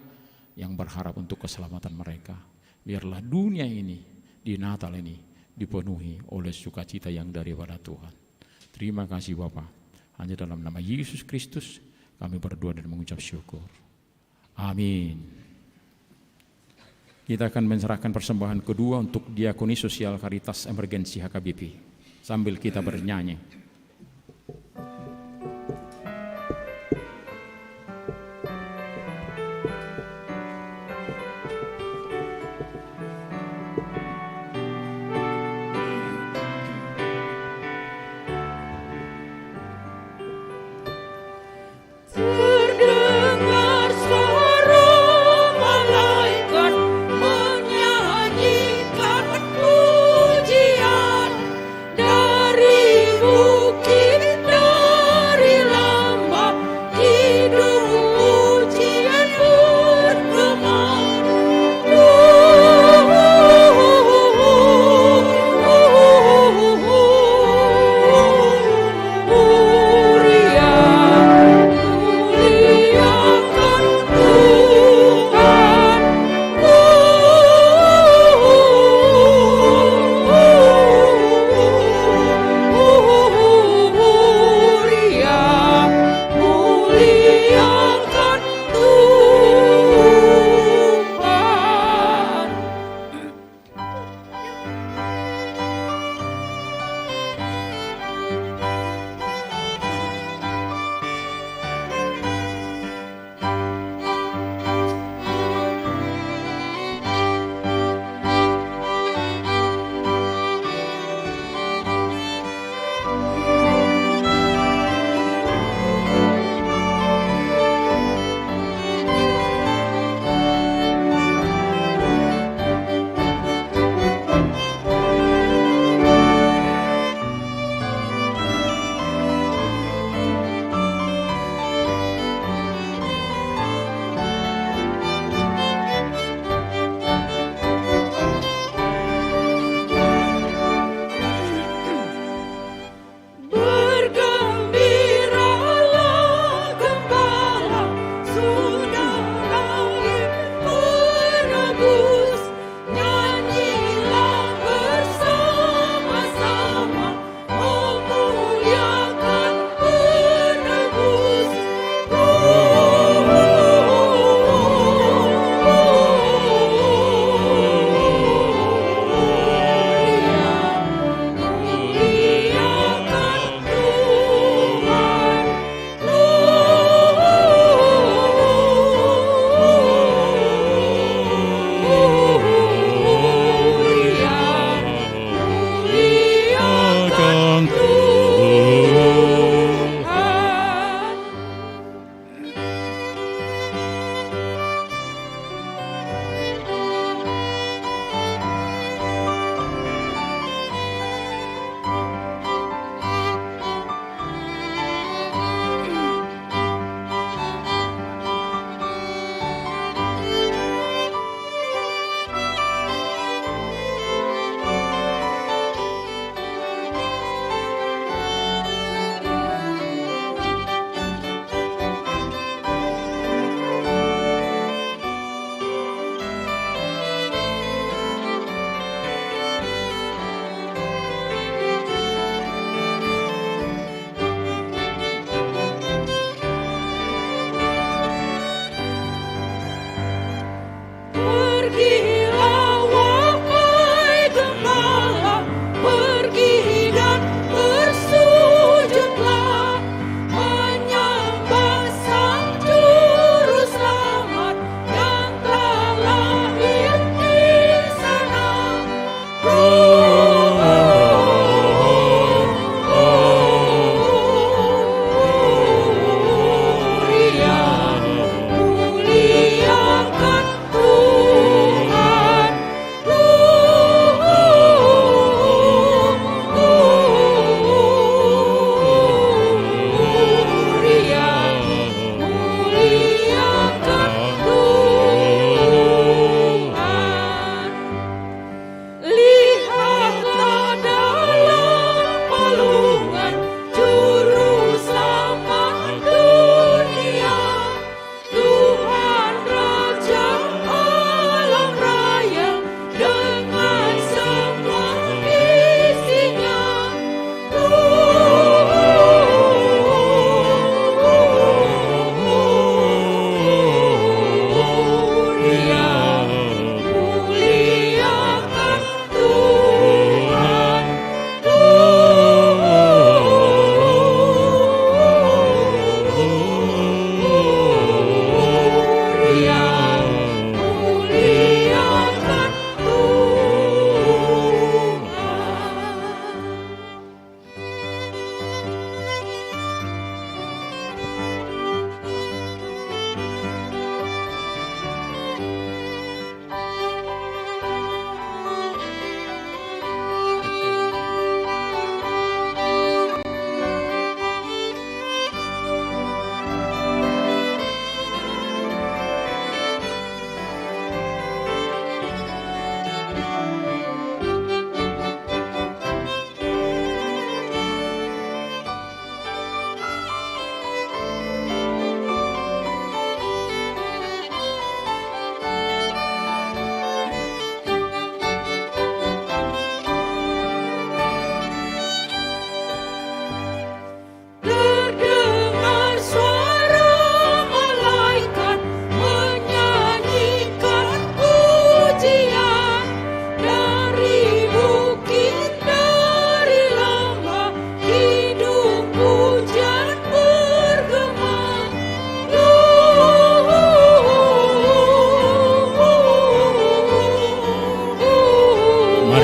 yang berharap untuk keselamatan mereka. Biarlah dunia ini di Natal ini dipenuhi oleh sukacita yang daripada Tuhan. Terima kasih Bapa. Hanya dalam nama Yesus Kristus kami berdoa dan mengucap syukur. Amin. Kita akan menyerahkan persembahan kedua untuk Diakoni Sosial Karitas Emergensi HKBP sambil kita bernyanyi. Terdengar suara malaikat menyanyikan pujian dari bumi.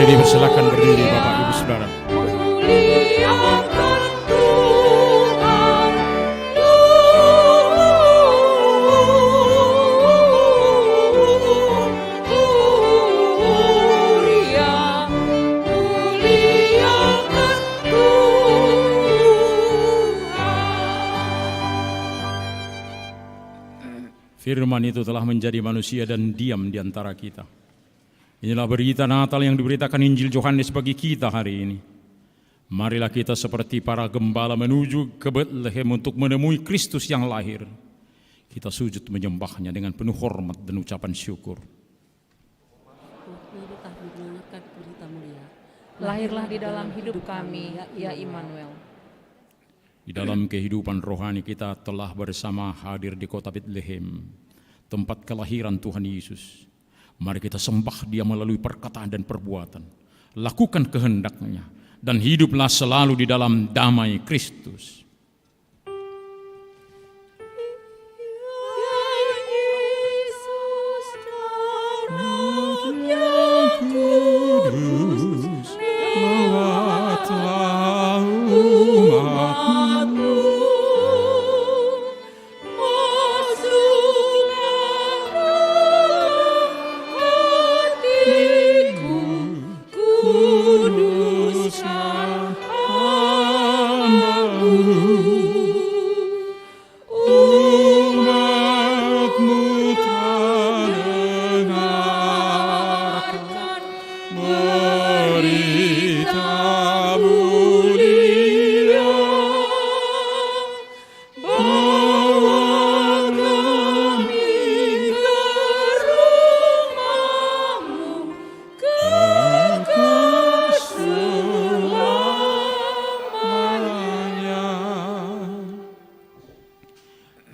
Jadi persilakan berdiri Bapak Ibu Saudara. Muliakan Firman itu telah menjadi manusia dan diam di antara kita. Inilah berita Natal yang diberitakan Injil Yohanes bagi kita hari ini. Marilah kita seperti para gembala menuju ke Betlehem untuk menemui Kristus yang lahir. Kita sujud menyembahnya dengan penuh hormat dan ucapan syukur. lahirlah di dalam hidup kami, ya Immanuel. Di dalam kehidupan rohani kita telah bersama hadir di kota Betlehem, tempat kelahiran Tuhan Yesus. Mari kita sembah Dia melalui perkataan dan perbuatan. Lakukan kehendak-Nya dan hiduplah selalu di dalam damai Kristus.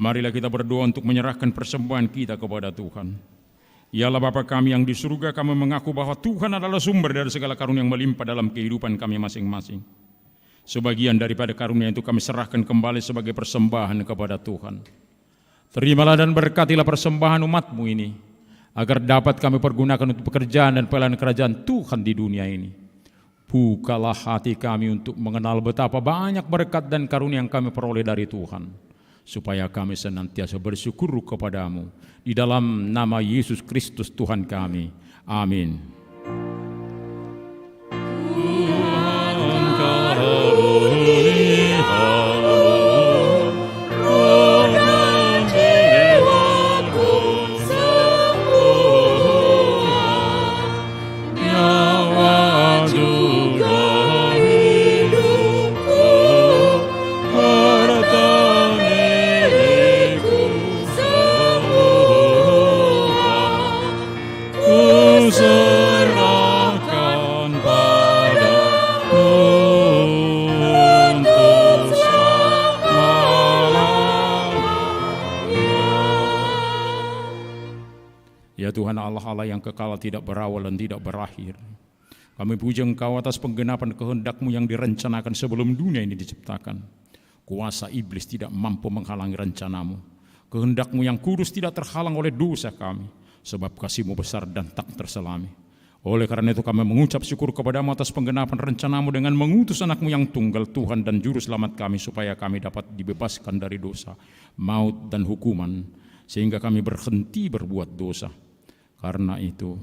Marilah kita berdoa untuk menyerahkan persembahan kita kepada Tuhan. Ialah Bapa kami yang di surga, kami mengaku bahwa Tuhan adalah sumber dari segala karunia yang melimpah dalam kehidupan kami masing-masing. Sebagian daripada karunia itu kami serahkan kembali sebagai persembahan kepada Tuhan. Terimalah dan berkatilah persembahan umat-Mu ini, agar dapat kami pergunakan untuk pekerjaan dan pelayanan kerajaan Tuhan di dunia ini. Bukalah hati kami untuk mengenal betapa banyak berkat dan karunia yang kami peroleh dari Tuhan, supaya kami senantiasa bersyukur kepada-Mu. Di dalam nama Yesus Kristus Tuhan kami. Amin. Ya Tuhan Allah yang kekal, tidak berawal dan tidak berakhir, kami puji Engkau atas penggenapan kehendak-Mu yang direncanakan sebelum dunia ini diciptakan. Kuasa iblis tidak mampu menghalangi rencana-Mu. Kehendak-Mu yang kudus tidak terhalang oleh dosa kami, sebab kasih-Mu besar dan tak terselami. Oleh karena itu kami mengucap syukur kepada-Mu atas penggenapan rencana-Mu dengan mengutus anak-Mu yang tunggal, Tuhan dan Juru Selamat kami, supaya kami dapat dibebaskan dari dosa, maut dan hukuman, sehingga kami berhenti berbuat dosa. Karena itu,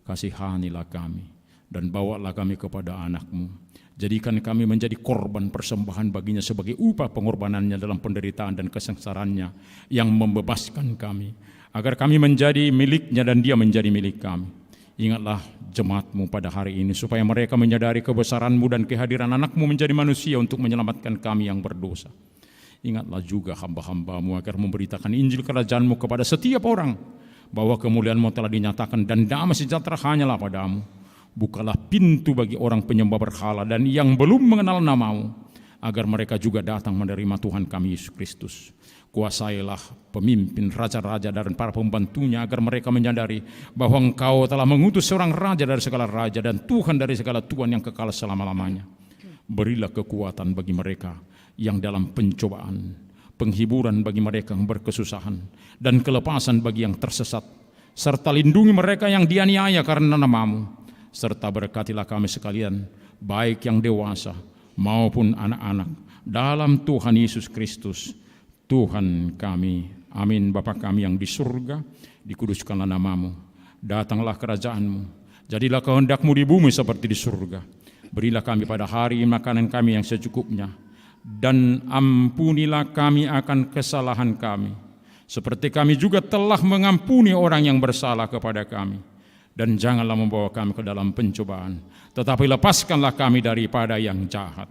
kasihanilah kami dan bawalah kami kepada anak-Mu. Jadikan kami menjadi korban persembahan baginya sebagai upah pengorbanannya dalam penderitaan dan kesengsaraannya yang membebaskan kami, agar kami menjadi miliknya dan Dia menjadi milik kami. Ingatlah jemaat-Mu pada hari ini, supaya mereka menyadari kebesaran-Mu dan kehadiran anak-Mu menjadi manusia untuk menyelamatkan kami yang berdosa. Ingatlah juga hamba-hamba-Mu agar memberitakan Injil kerajaan-Mu kepada setiap orang, bahwa kemuliaan-Mu telah dinyatakan dan damai sejahtera hanyalah pada-Mu. Bukalah pintu bagi orang penyembah berhala dan yang belum mengenal nama-Mu, agar mereka juga datang menerima Tuhan kami Yesus Kristus. Kuasailah pemimpin, raja-raja dan para pembantunya, agar mereka menyadari bahwa Engkau telah mengutus seorang raja dari segala raja dan Tuhan dari segala Tuhan yang kekal selama-lamanya. Berilah kekuatan bagi mereka yang dalam pencobaan, penghiburan bagi mereka yang berkesusahan, dan kelepasan bagi yang tersesat, serta lindungi mereka yang dianiaya karena nama-Mu, serta berkatilah kami sekalian, baik yang dewasa maupun anak-anak, dalam Tuhan Yesus Kristus, Tuhan kami. Amin. Bapa kami yang di surga, dikuduskanlah namamu, datanglah kerajaanmu, jadilah kehendak-Mu di bumi seperti di surga. Berilah kami pada hari makanan kami yang secukupnya, dan ampunilah kami akan kesalahan kami, seperti kami juga telah mengampuni orang yang bersalah kepada kami. Dan janganlah membawa kami ke dalam pencobaan, tetapi lepaskanlah kami daripada yang jahat.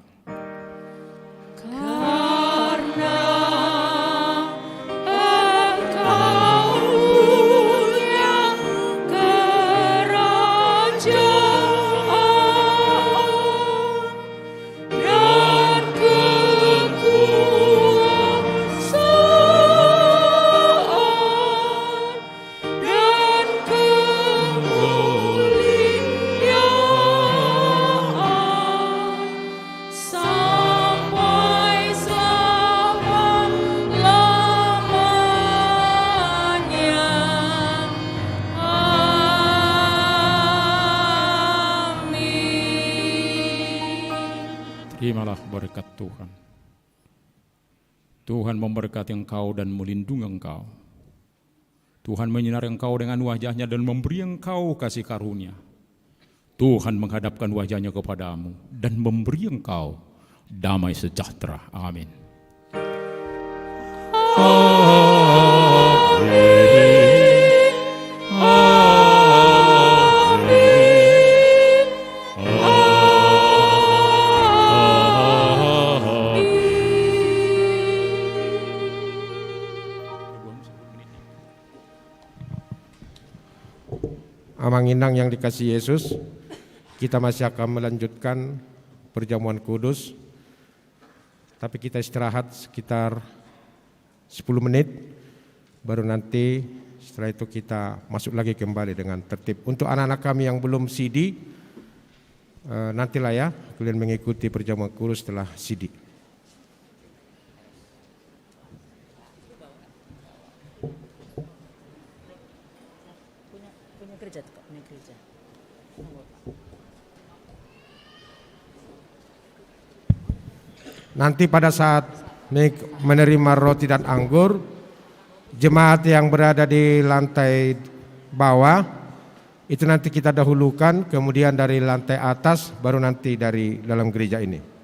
Terimalah berkat Tuhan. Tuhan memberkati engkau dan melindungi engkau. Tuhan menyinari engkau dengan wajah-Nya dan memberi engkau kasih karunia. Tuhan menghadapkan wajah-Nya kepadamu dan memberi engkau damai sejahtera. Amin. Amang Inang yang dikasihi Yesus, kita masih akan melanjutkan perjamuan kudus, tapi kita istirahat sekitar 10 menit, baru nanti setelah itu kita masuk lagi kembali dengan tertib. Untuk anak-anak kami yang belum CD, nantilah ya kalian mengikuti perjamuan kudus setelah CD. Nanti pada saat menerima roti dan anggur, jemaat yang berada di lantai bawah itu nanti kita dahulukan, kemudian dari lantai atas baru nanti dari dalam gereja ini.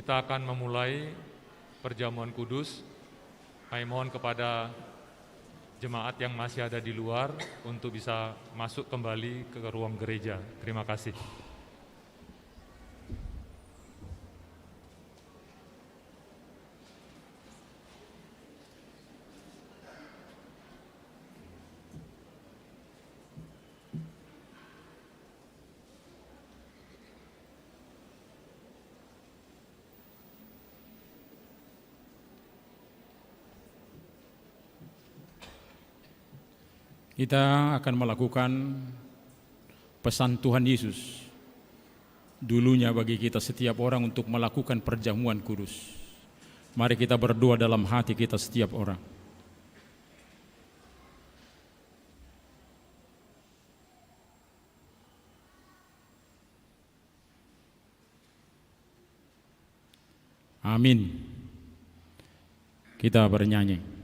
kita akan memulai perjamuan kudus. Kami mohon kepada jemaat yang masih ada di luar untuk bisa masuk kembali ke ruang gereja. Terima kasih. Kita akan melakukan pesan Tuhan Yesus dulunya bagi kita setiap orang untuk melakukan perjamuan kudus. Mari kita berdoa dalam hati kita setiap orang. Amin. Kita bernyanyi.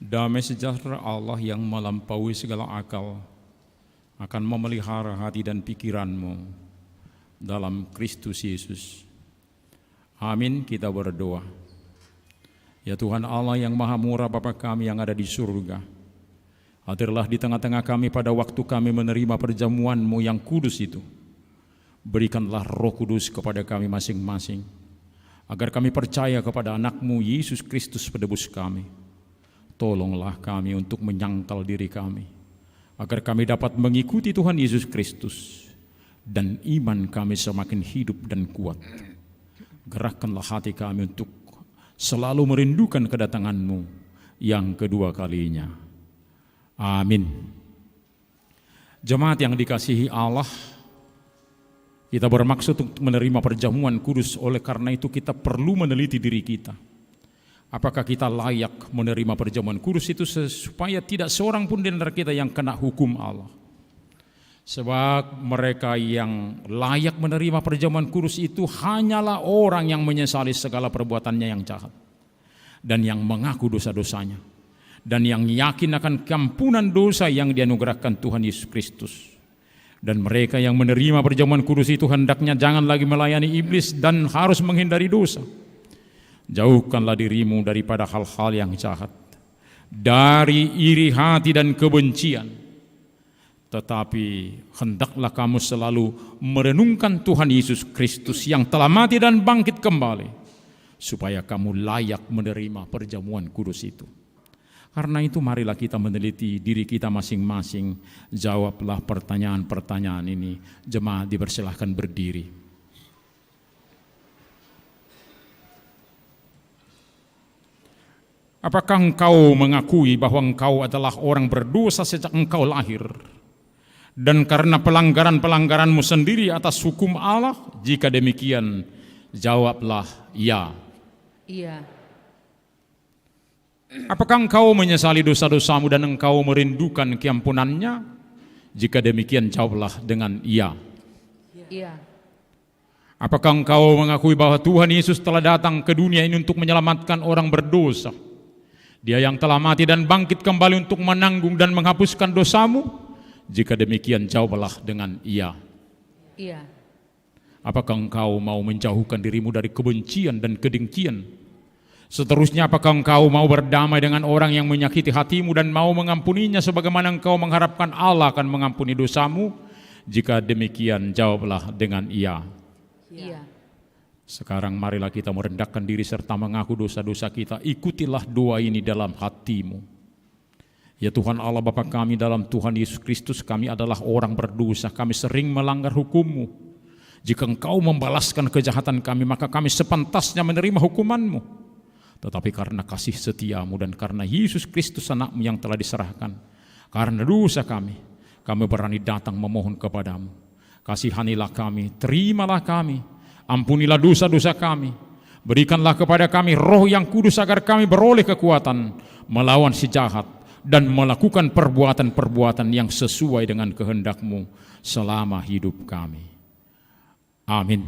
Damai sejahtera Allah yang melampaui segala akal akan memelihara hati dan pikiranmu dalam Kristus Yesus. Amin, kita berdoa. Ya Tuhan Allah yang maha murah, Bapa kami yang ada di surga, hadirlah di tengah-tengah kami pada waktu kami menerima perjamuan-Mu yang kudus itu. Berikanlah Roh Kudus kepada kami masing-masing, agar kami percaya kepada anak-Mu Yesus Kristus penebus kami. Tolonglah kami untuk menyangkal diri kami, agar kami dapat mengikuti Tuhan Yesus Kristus, dan iman kami semakin hidup dan kuat. Gerakkanlah hati kami untuk selalu merindukan kedatangan-Mu yang kedua kalinya. Amin. Jemaat yang dikasihi Allah, kita bermaksud untuk menerima perjamuan kudus. Oleh karena itu kita perlu meneliti diri kita. Apakah kita layak menerima perjamuan kudus itu, supaya tidak seorang pun di antara kita yang kena hukum Allah. Sebab mereka yang layak menerima perjamuan kudus itu hanyalah orang yang menyesali segala perbuatannya yang jahat, dan yang mengaku dosa-dosanya, dan yang yakin akan keampunan dosa yang dianugerahkan Tuhan Yesus Kristus. Dan mereka yang menerima perjamuan kudus itu hendaknya jangan lagi melayani iblis dan harus menghindari dosa. Jauhkanlah dirimu daripada hal-hal yang jahat, dari iri hati dan kebencian. Tetapi hendaklah kamu selalu merenungkan Tuhan Yesus Kristus yang telah mati dan bangkit kembali, supaya kamu layak menerima perjamuan kudus itu. Karena itu marilah kita meneliti diri kita masing-masing. Jawablah pertanyaan-pertanyaan ini. Jemaat dipersilahkan berdiri. Apakah engkau mengakui bahwa engkau adalah orang berdosa sejak engkau lahir, dan karena pelanggaran-pelanggaranmu sendiri atas hukum Allah? Jika demikian, jawablah ya. Iya. Apakah engkau menyesali dosa-dosamu dan engkau merindukan keampunannya? Jika demikian, jawablah dengan iya. Iya. Apakah engkau mengakui bahwa Tuhan Yesus telah datang ke dunia ini untuk menyelamatkan orang berdosa? Dia yang telah mati dan bangkit kembali untuk menanggung dan menghapuskan dosamu? Jika demikian, jawablah dengan iya. Iya. Apakah engkau mau menjauhkan dirimu dari kebencian dan kedengkian? Seterusnya, apakah engkau mau berdamai dengan orang yang menyakiti hatimu dan mau mengampuninya sebagaimana engkau mengharapkan Allah akan mengampuni dosamu? Jika demikian, jawablah dengan iya. Iya. Sekarang marilah kita merendahkan diri serta mengaku dosa-dosa kita. Ikutilah doa ini dalam hatimu. Ya Tuhan Allah Bapa kami, dalam Tuhan Yesus Kristus kami adalah orang berdosa, kami sering melanggar hukum-Mu. Jika Engkau membalaskan kejahatan kami, maka kami sepantasnya menerima hukuman-Mu. Tetapi karena kasih setia-Mu dan karena Yesus Kristus anak-Mu yang telah diserahkan, karena dosa kami berani datang memohon kepada-Mu. Kasihanilah kami, terimalah kami, ampunilah dosa-dosa kami, berikanlah kepada kami Roh yang kudus agar kami beroleh kekuatan melawan si jahat dan melakukan perbuatan-perbuatan yang sesuai dengan kehendak-Mu selama hidup kami. Amin.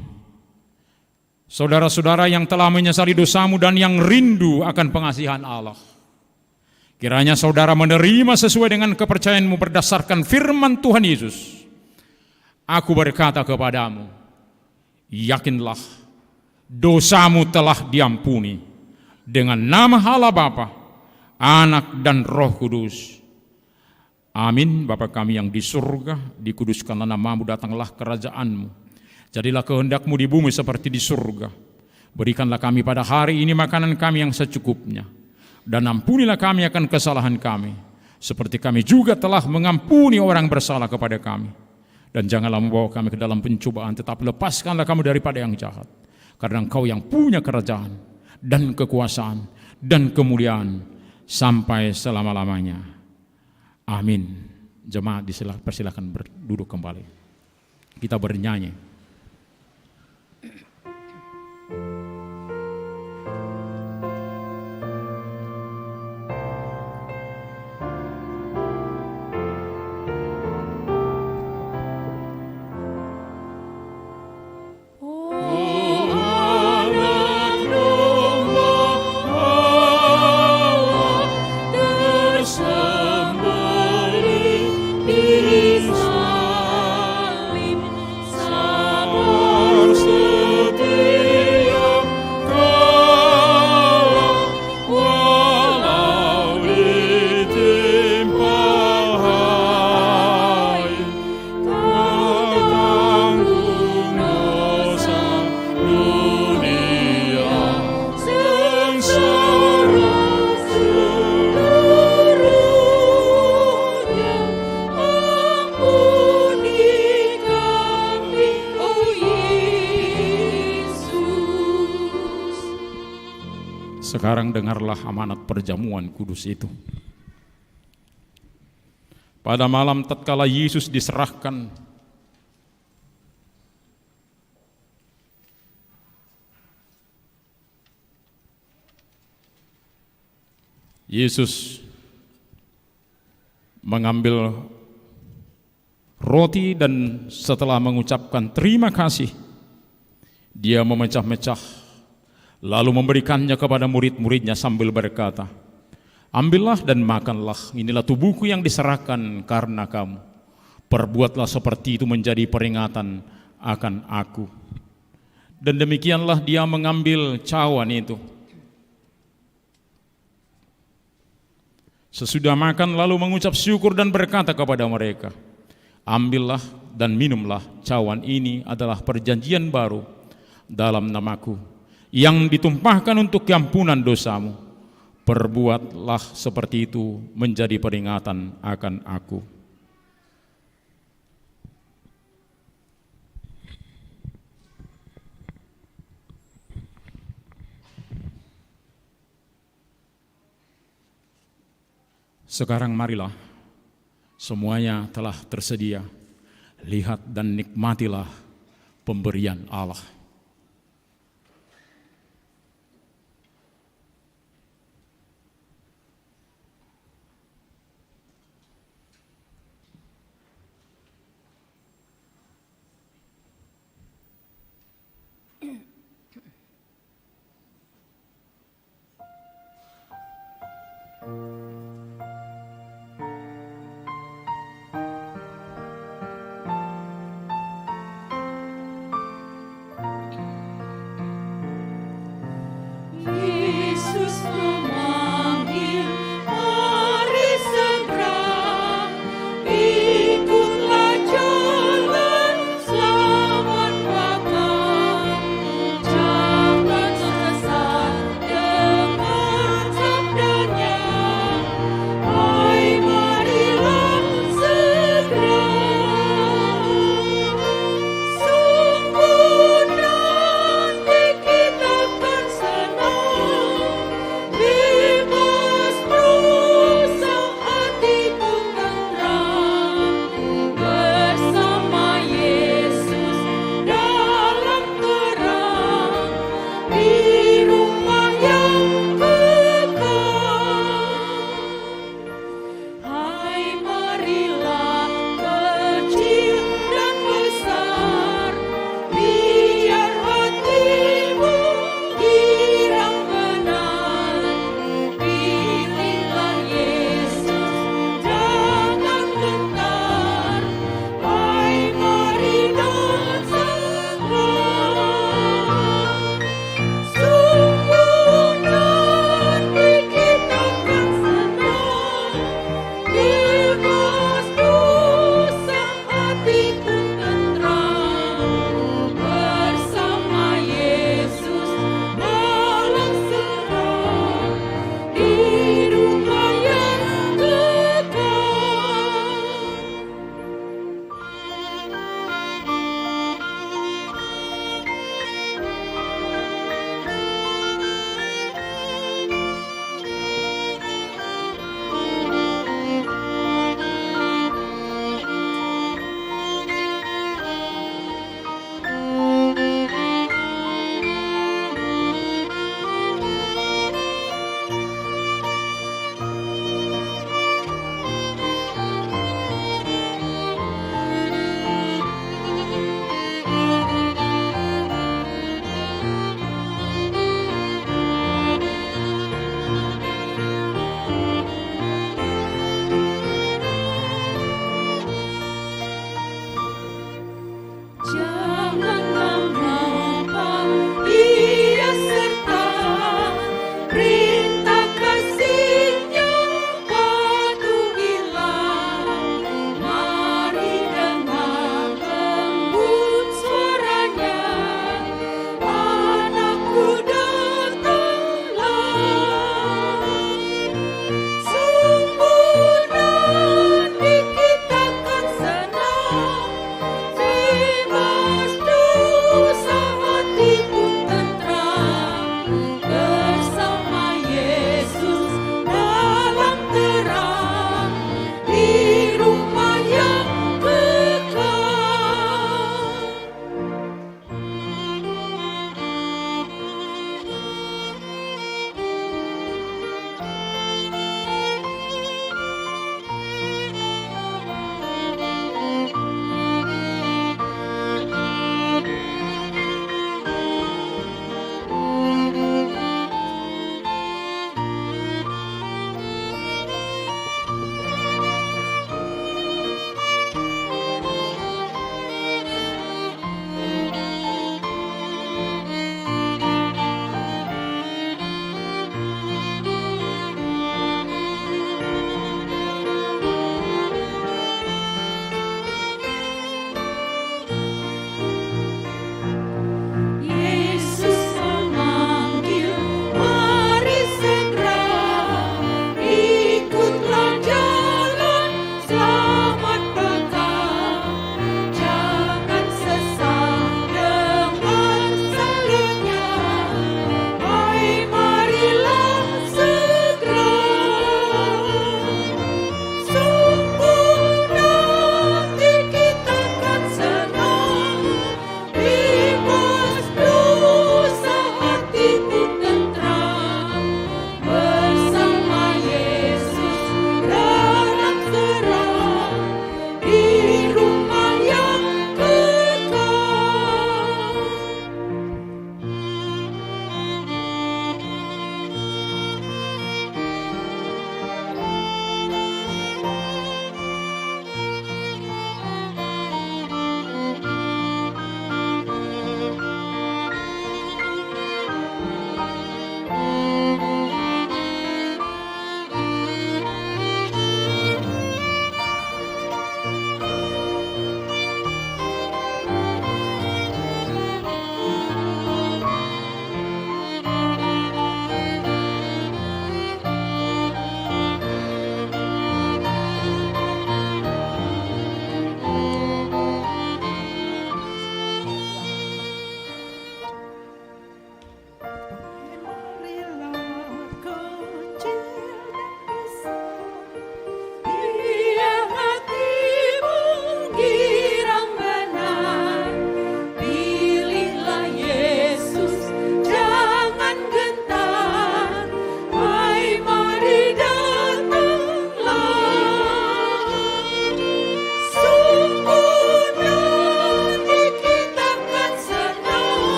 Saudara-saudara yang telah menyesali dosamu dan yang rindu akan pengasihan Allah, kiranya saudara menerima sesuai dengan kepercayaanmu berdasarkan firman Tuhan Yesus. Aku berkata kepadamu, yakinlah, dosamu telah diampuni. Dengan nama Allah Bapa, Anak dan Roh Kudus. Amin. Bapa kami yang di surga, dikuduskanlah namamu, datanglah kerajaan-Mu. Jadilah kehendak-Mu di bumi seperti di surga. Berikanlah kami pada hari ini makanan kami yang secukupnya. Dan ampunilah kami akan kesalahan kami, seperti kami juga telah mengampuni orang bersalah kepada kami. Dan janganlah membawa kami ke dalam pencobaan, tetapi lepaskanlah kami daripada yang jahat. Karena Engkau yang punya kerajaan dan kekuasaan dan kemuliaan sampai selama-lamanya. Amin. Jemaat persilakan berduduk kembali. Kita bernyanyi. Sekarang dengarlah amanat perjamuan kudus itu. Pada malam tatkala Yesus diserahkan, Yesus mengambil roti dan setelah mengucapkan terima kasih, Dia memecah-mecah lalu memberikannya kepada murid-muridnya sambil berkata, ambillah dan makanlah, inilah tubuhku yang diserahkan karena kamu. Perbuatlah seperti itu menjadi peringatan akan aku. Dan demikianlah Dia mengambil cawan itu. Sesudah makan lalu mengucap syukur dan berkata kepada mereka, ambillah dan minumlah, cawan ini adalah perjanjian baru dalam namaku, yang ditumpahkan untuk keampunan dosamu. Perbuatlah seperti itu menjadi peringatan akan aku. Sekarang marilah, semuanya telah tersedia. Lihat dan nikmatilah pemberian Allah.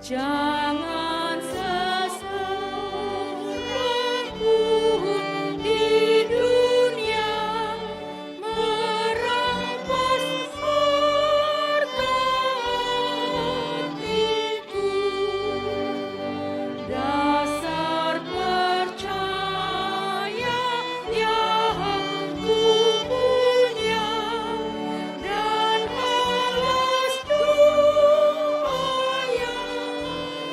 Jangan seseorang pun di dunia merampas harta hatiku. Dasar percaya yang ku punya dan alas doa yang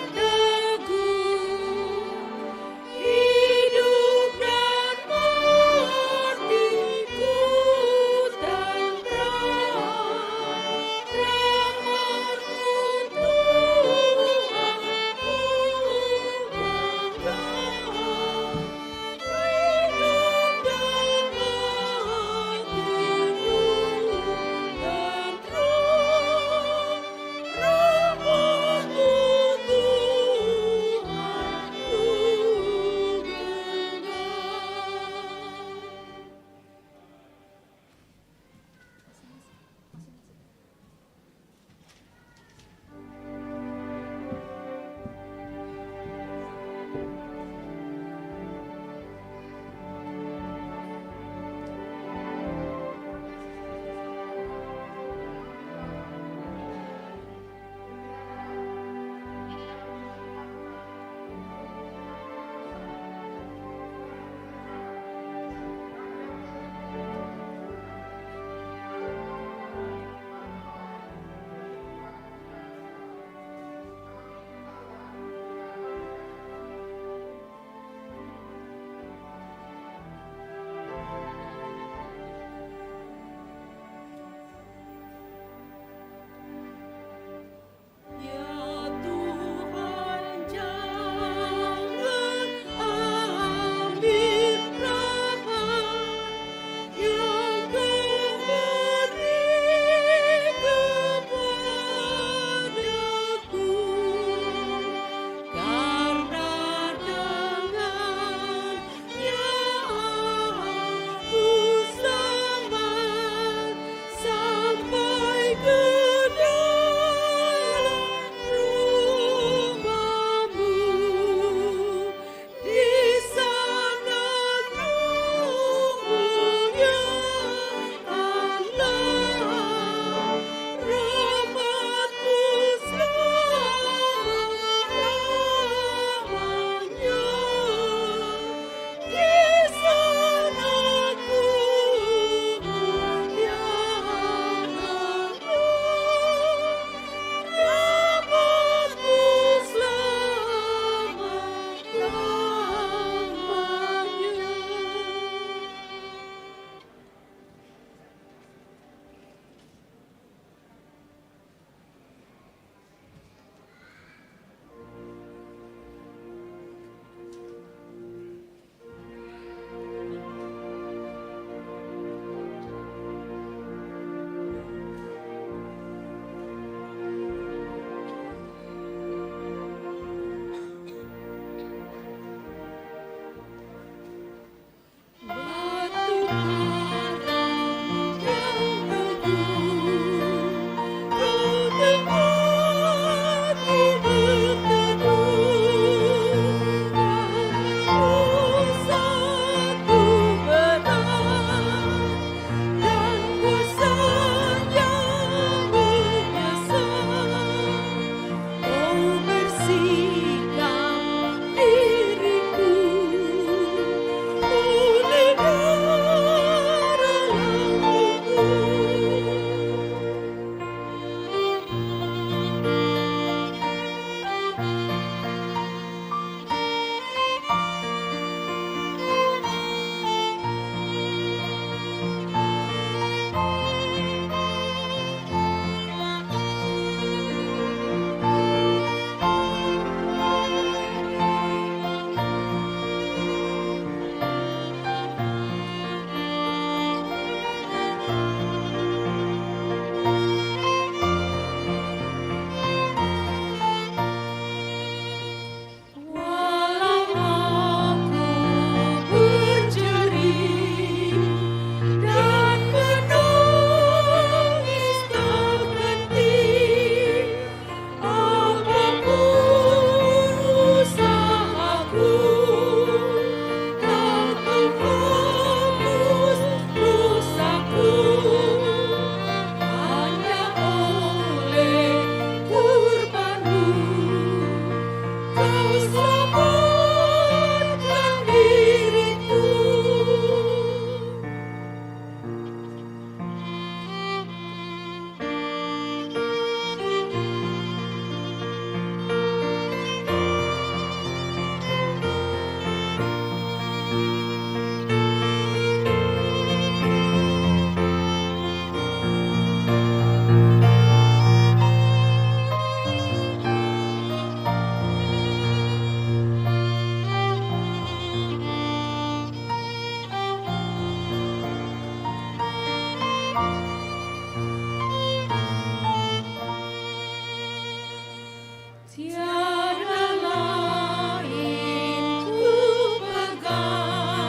Tiada lain ku pegang.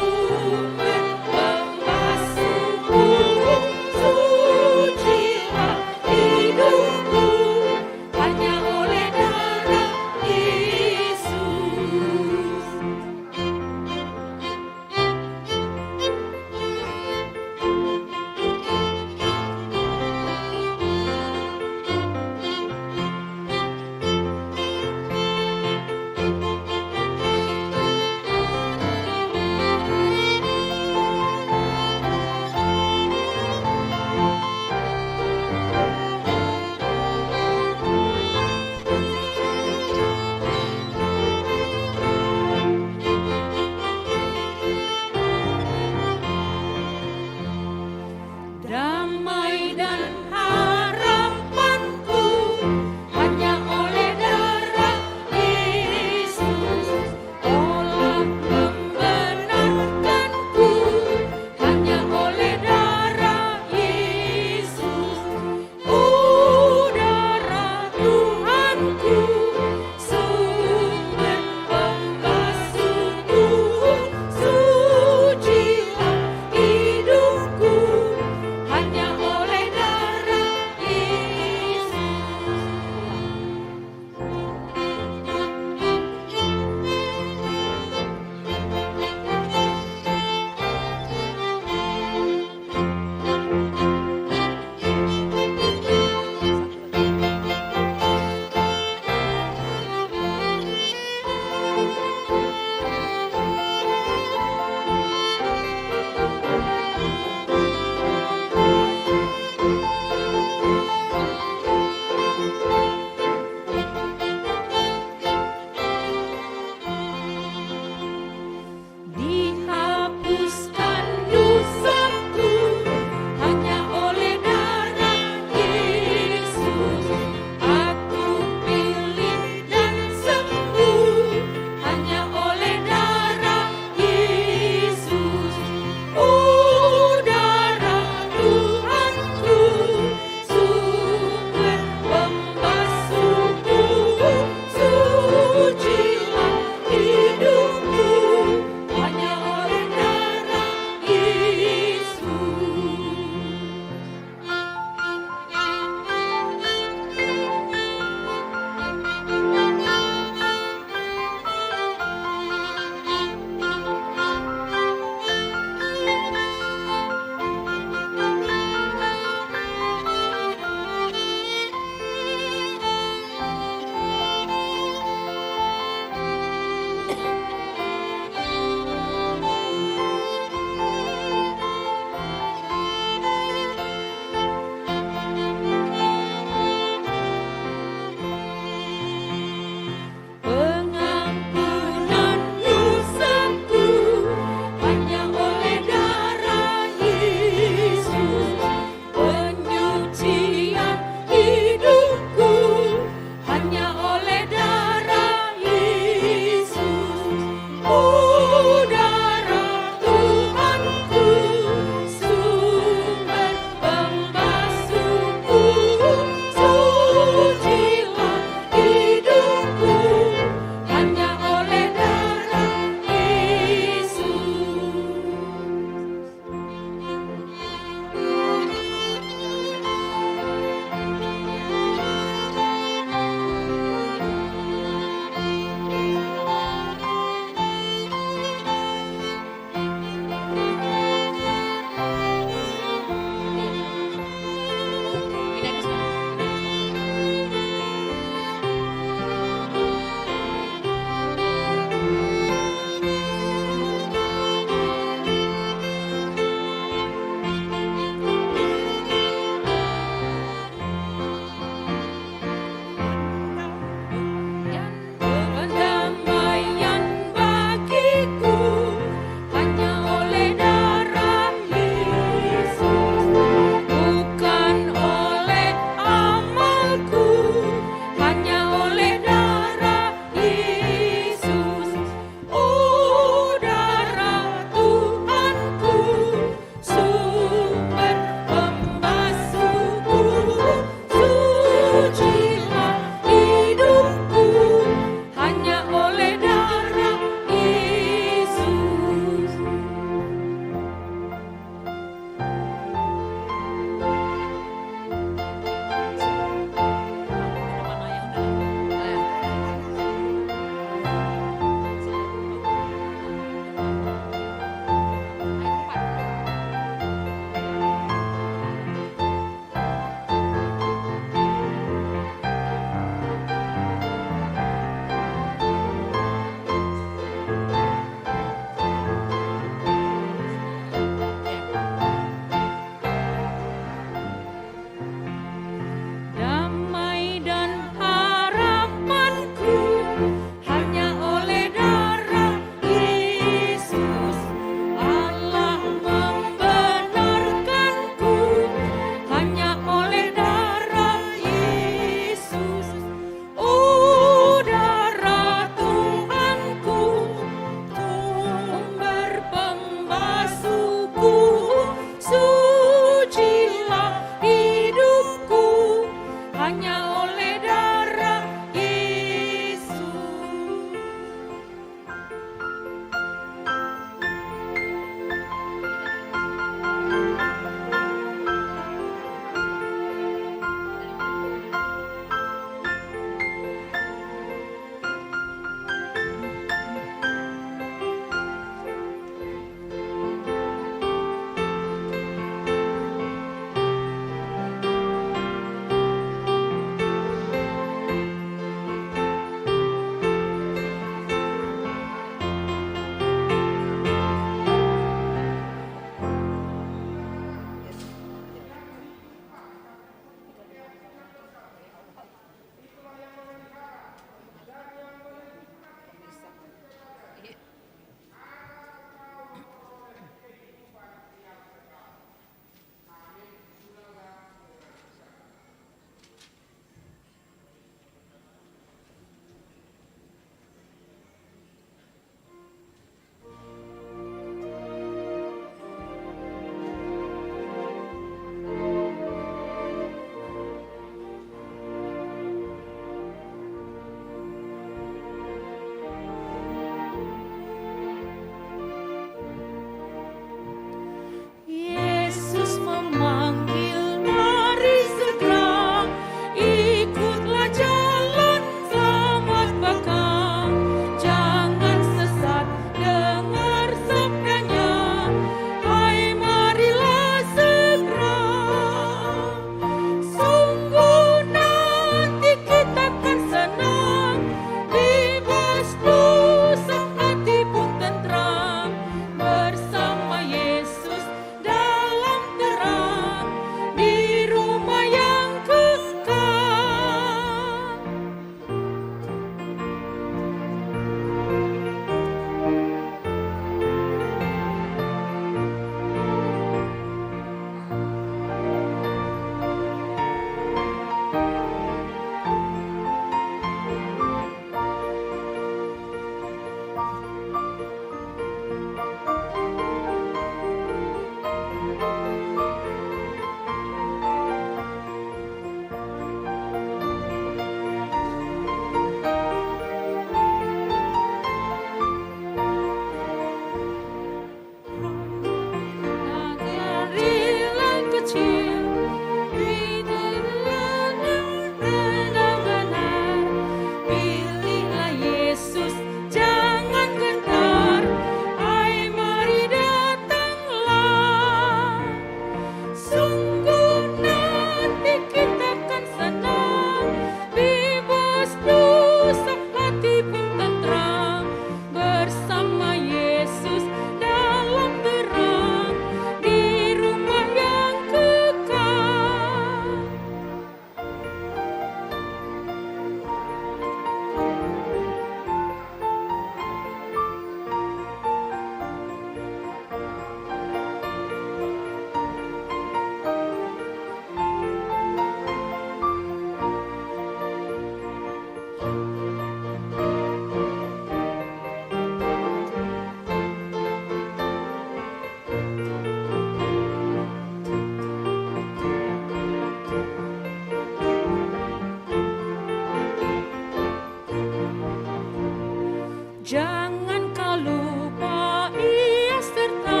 Jangan kau lupa Ia serta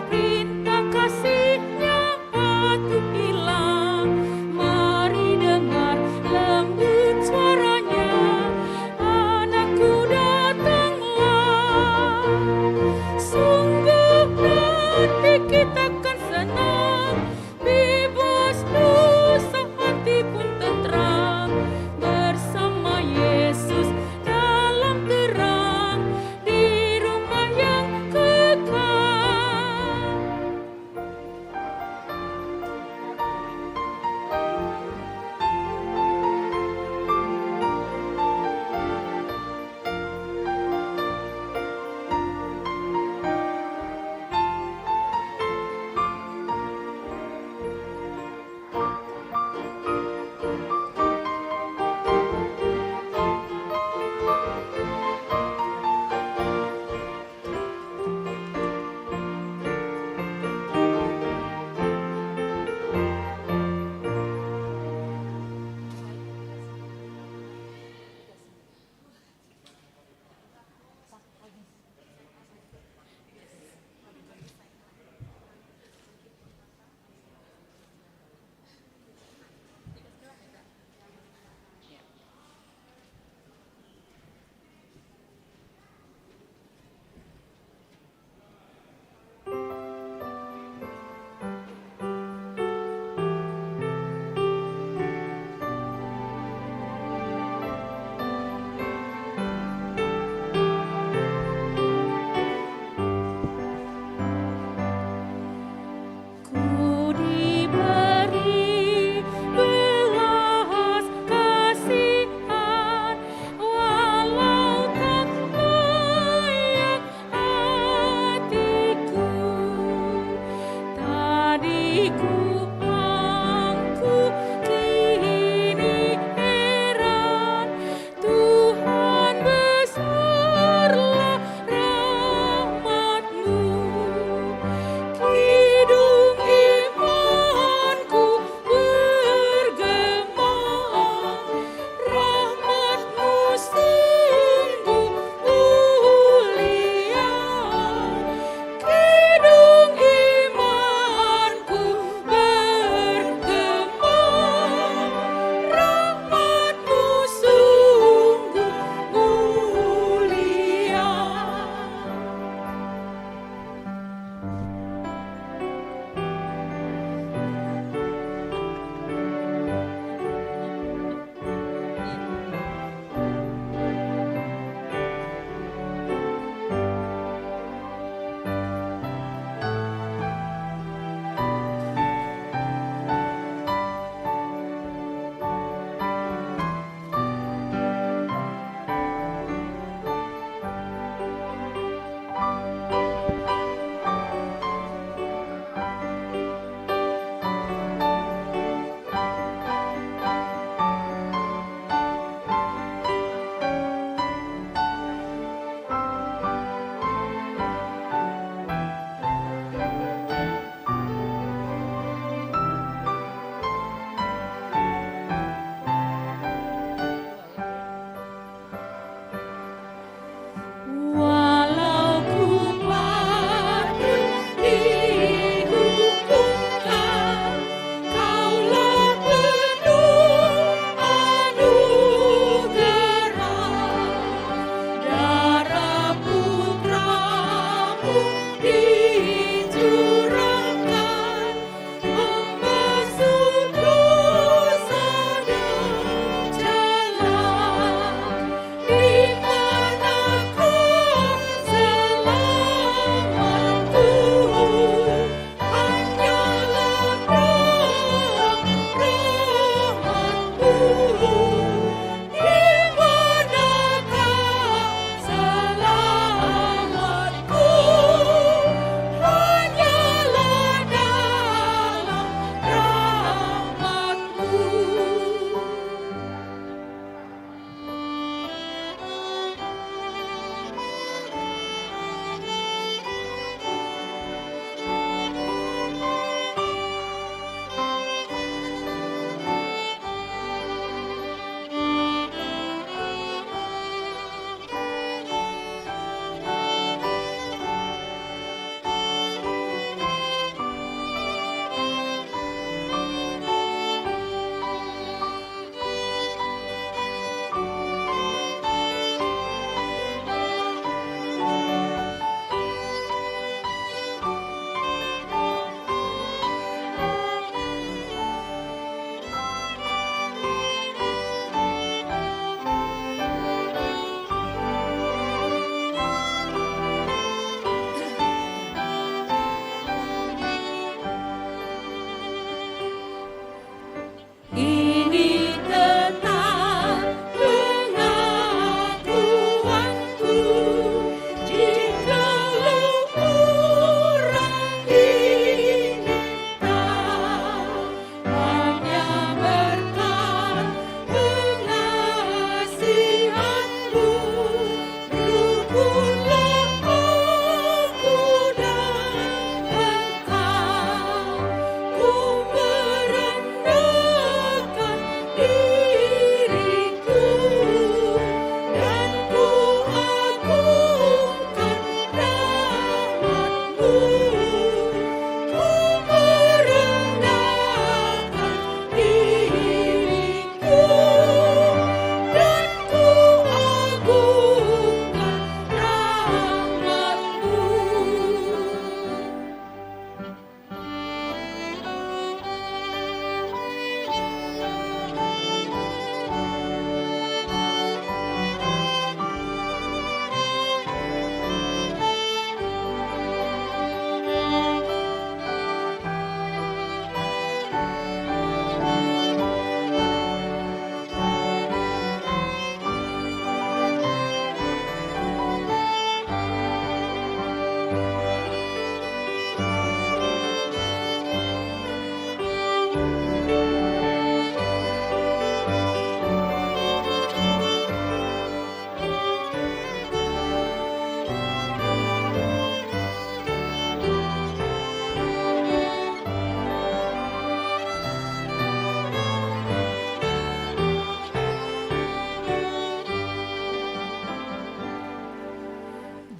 perintah kasih-Nya patut hilang. Mari dengar lembut suaranya, anakku datanglah. Sungguh nanti kita akan senang, bebas dosa hati pun tentram. Bersama Yesus dalam terang,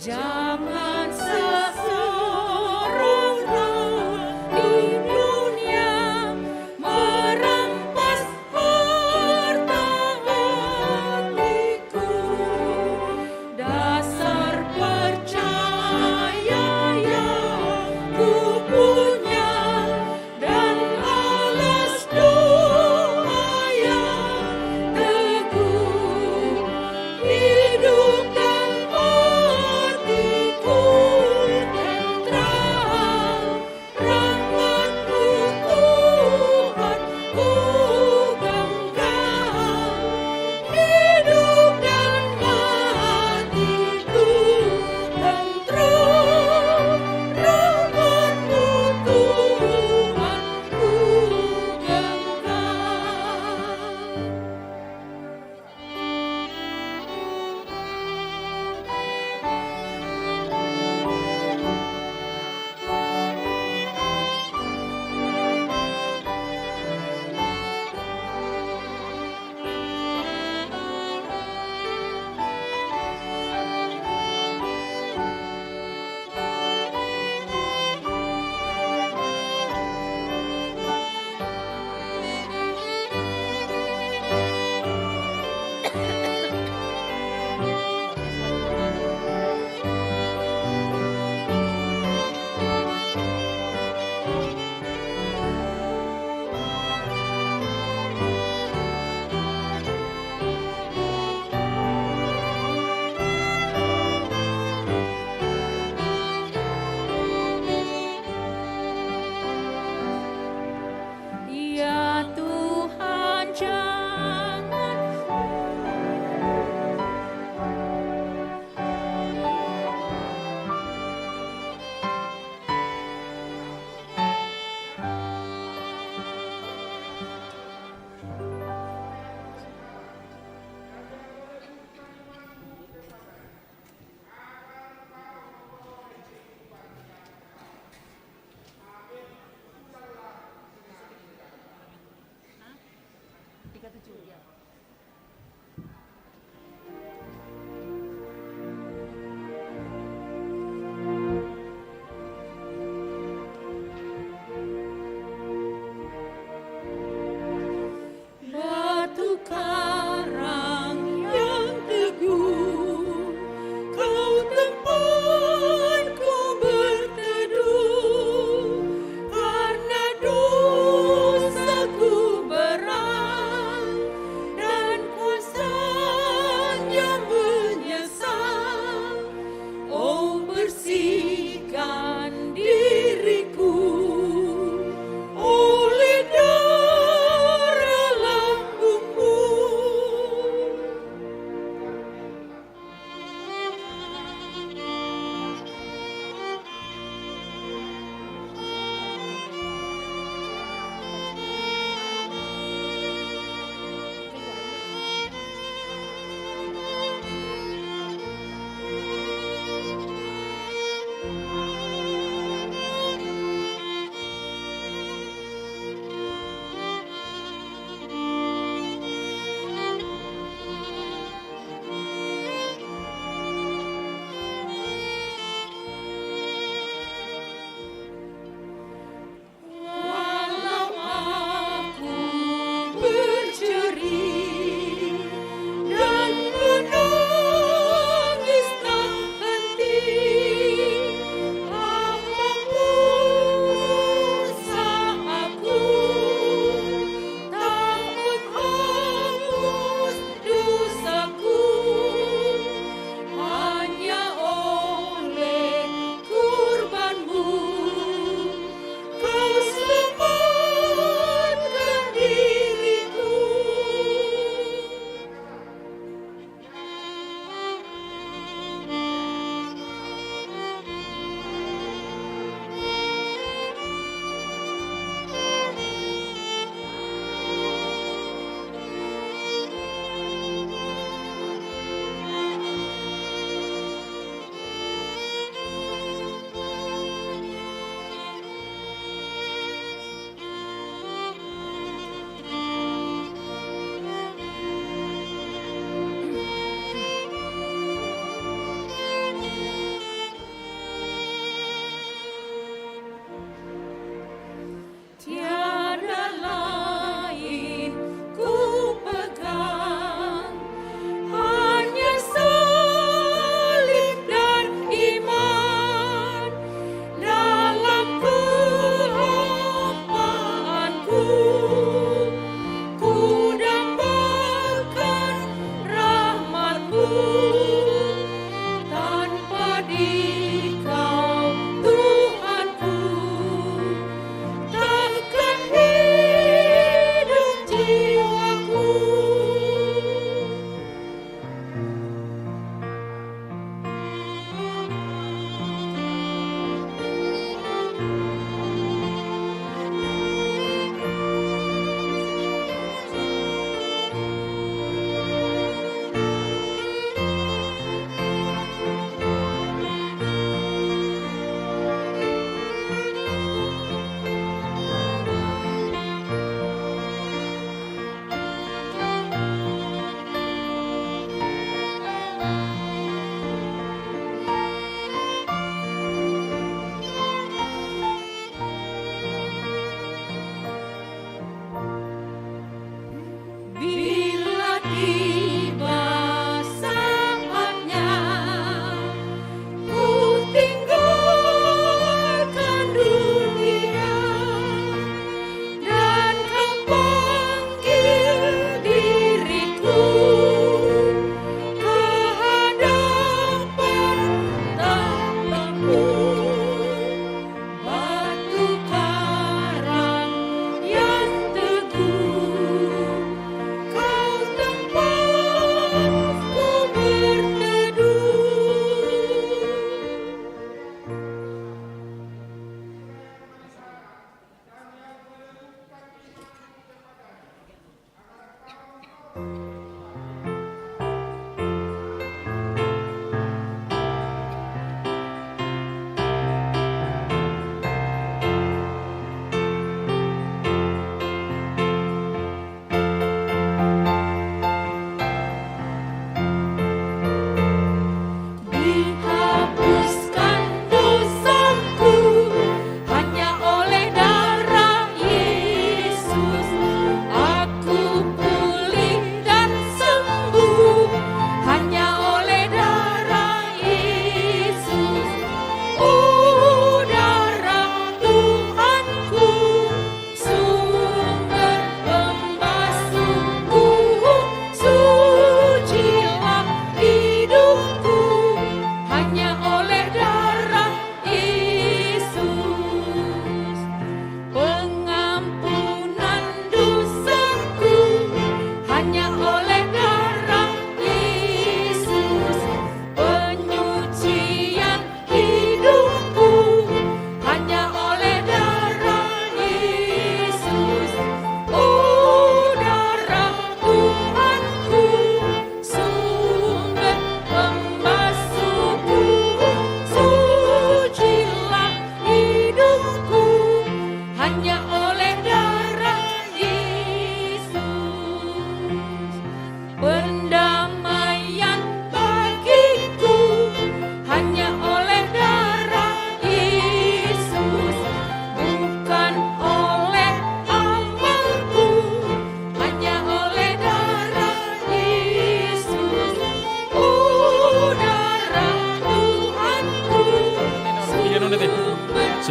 Jangan seorang di dunia merampas harta hatiku. Dasar percaya yang ku punya dan alas doa yang teguh, hidup dan matiku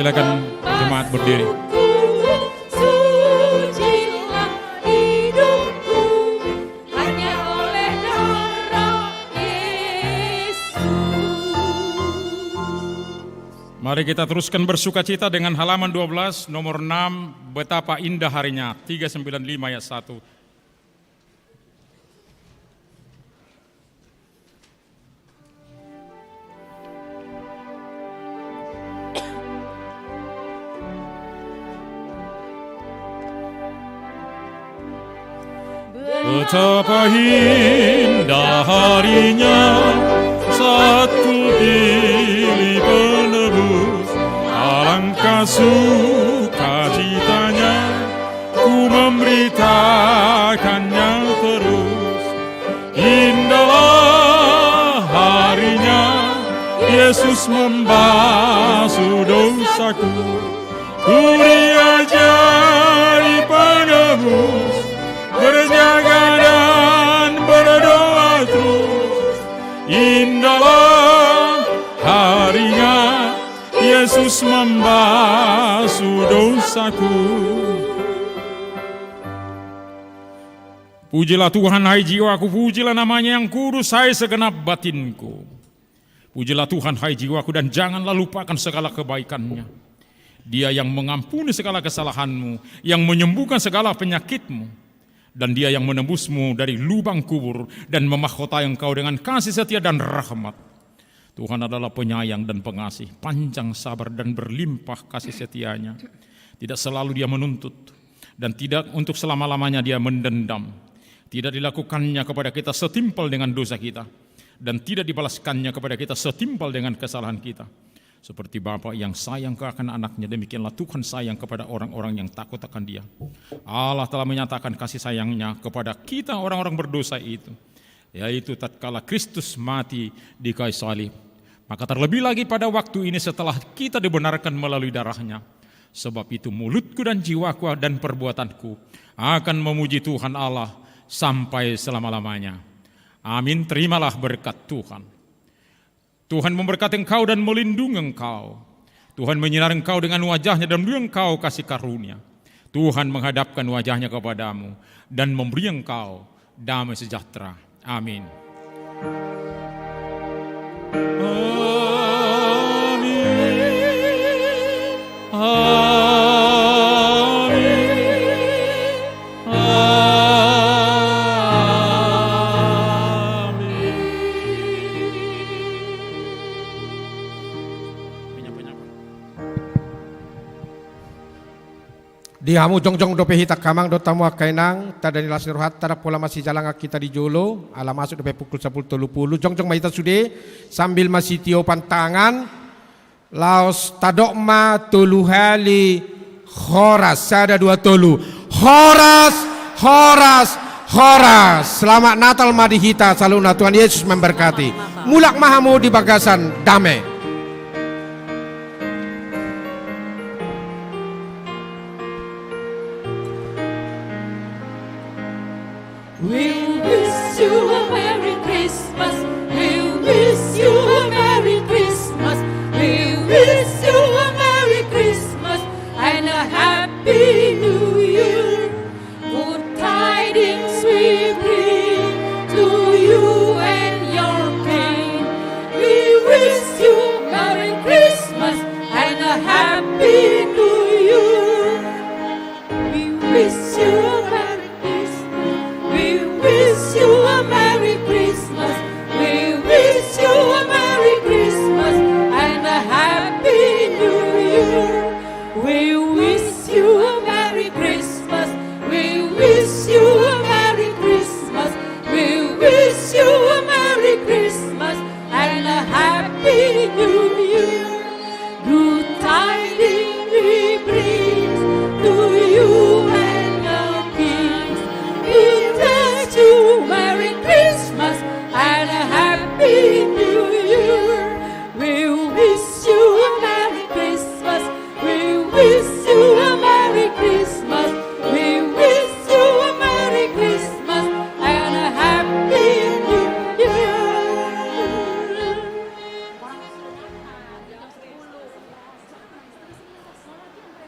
Silakan jemaat berdiri. Sucilah hidupku hanya oleh darah Yesus. Mari kita teruskan bersukacita dengan halaman 12 nomor 6, betapa indah harinya, 395 ayat 1. Betapa indah harinya saat ku pilih penebus, alangkah sukacitanya ku memberitakannya terus. Indahlah harinya Yesus membasuh dosaku, ku diajari penebus, berjaga dan berdoa terus. Indahlah harinya Yesus membasuh dosaku. Pujilah Tuhan hai jiwaku, pujilah namanya yang kudus hai segenap batinku. Pujilah Tuhan hai jiwaku dan janganlah lupakan segala kebaikannya. Dia yang mengampuni segala kesalahanmu, yang menyembuhkan segala penyakitmu. Dan dia yang menembusmu dari lubang kubur dan memahkotai engkau dengan kasih setia dan rahmat. Tuhan adalah penyayang dan pengasih, panjang sabar dan berlimpah kasih setianya. Tidak selalu dia menuntut dan tidak untuk selama-lamanya dia mendendam. Tidak dilakukannya kepada kita setimpal dengan dosa kita dan tidak dibalaskannya kepada kita setimpal dengan kesalahan kita. Seperti Bapa yang sayang akan anaknya, demikianlah Tuhan sayang kepada orang-orang yang takut akan Dia. Allah telah menyatakan kasih sayangnya kepada kita orang-orang berdosa itu, yaitu tatkala Kristus mati di kayu salib. Maka terlebih lagi pada waktu ini setelah kita dibenarkan melalui darahnya. Sebab itu mulutku dan jiwaku dan perbuatanku akan memuji Tuhan Allah sampai selama-lamanya. Amin. Terimalah berkat Tuhan. Tuhan memberkati engkau dan melindungi engkau. Tuhan menyinari engkau dengan wajahnya dan memberi engkau kasih karunia. Tuhan menghadapkan wajahnya kepadamu dan memberi engkau damai sejahtera. Amin. Amin. Di hamu jongjong dope hitak kamang do tamu akainang tada nilas nurhat tada pola masih jalan kita di Jolo ala masuk dope pukul 10.30 jongjong maita sude sambil masih tio pantangan laos tadokma tuluhali horas ada 2 tolu horas. Selamat Natal madihita saluna Tuhan Yesus memberkati. Mulak mahamu di bagasan damai. We wish you a Merry Christmas. We wish you a Merry Christmas. We wish you a Merry Christmas and a Happy New Year. Good tidings we bring to you and your king. We wish you a Merry Christmas and a Happy New Year. We wish you a Merry We wish you a Merry Christmas. We wish you a Merry Christmas and a Happy New Year. We wish you a Merry Christmas. We wish you a Merry Christmas. We wish you a Merry Christmas and a Happy New Year.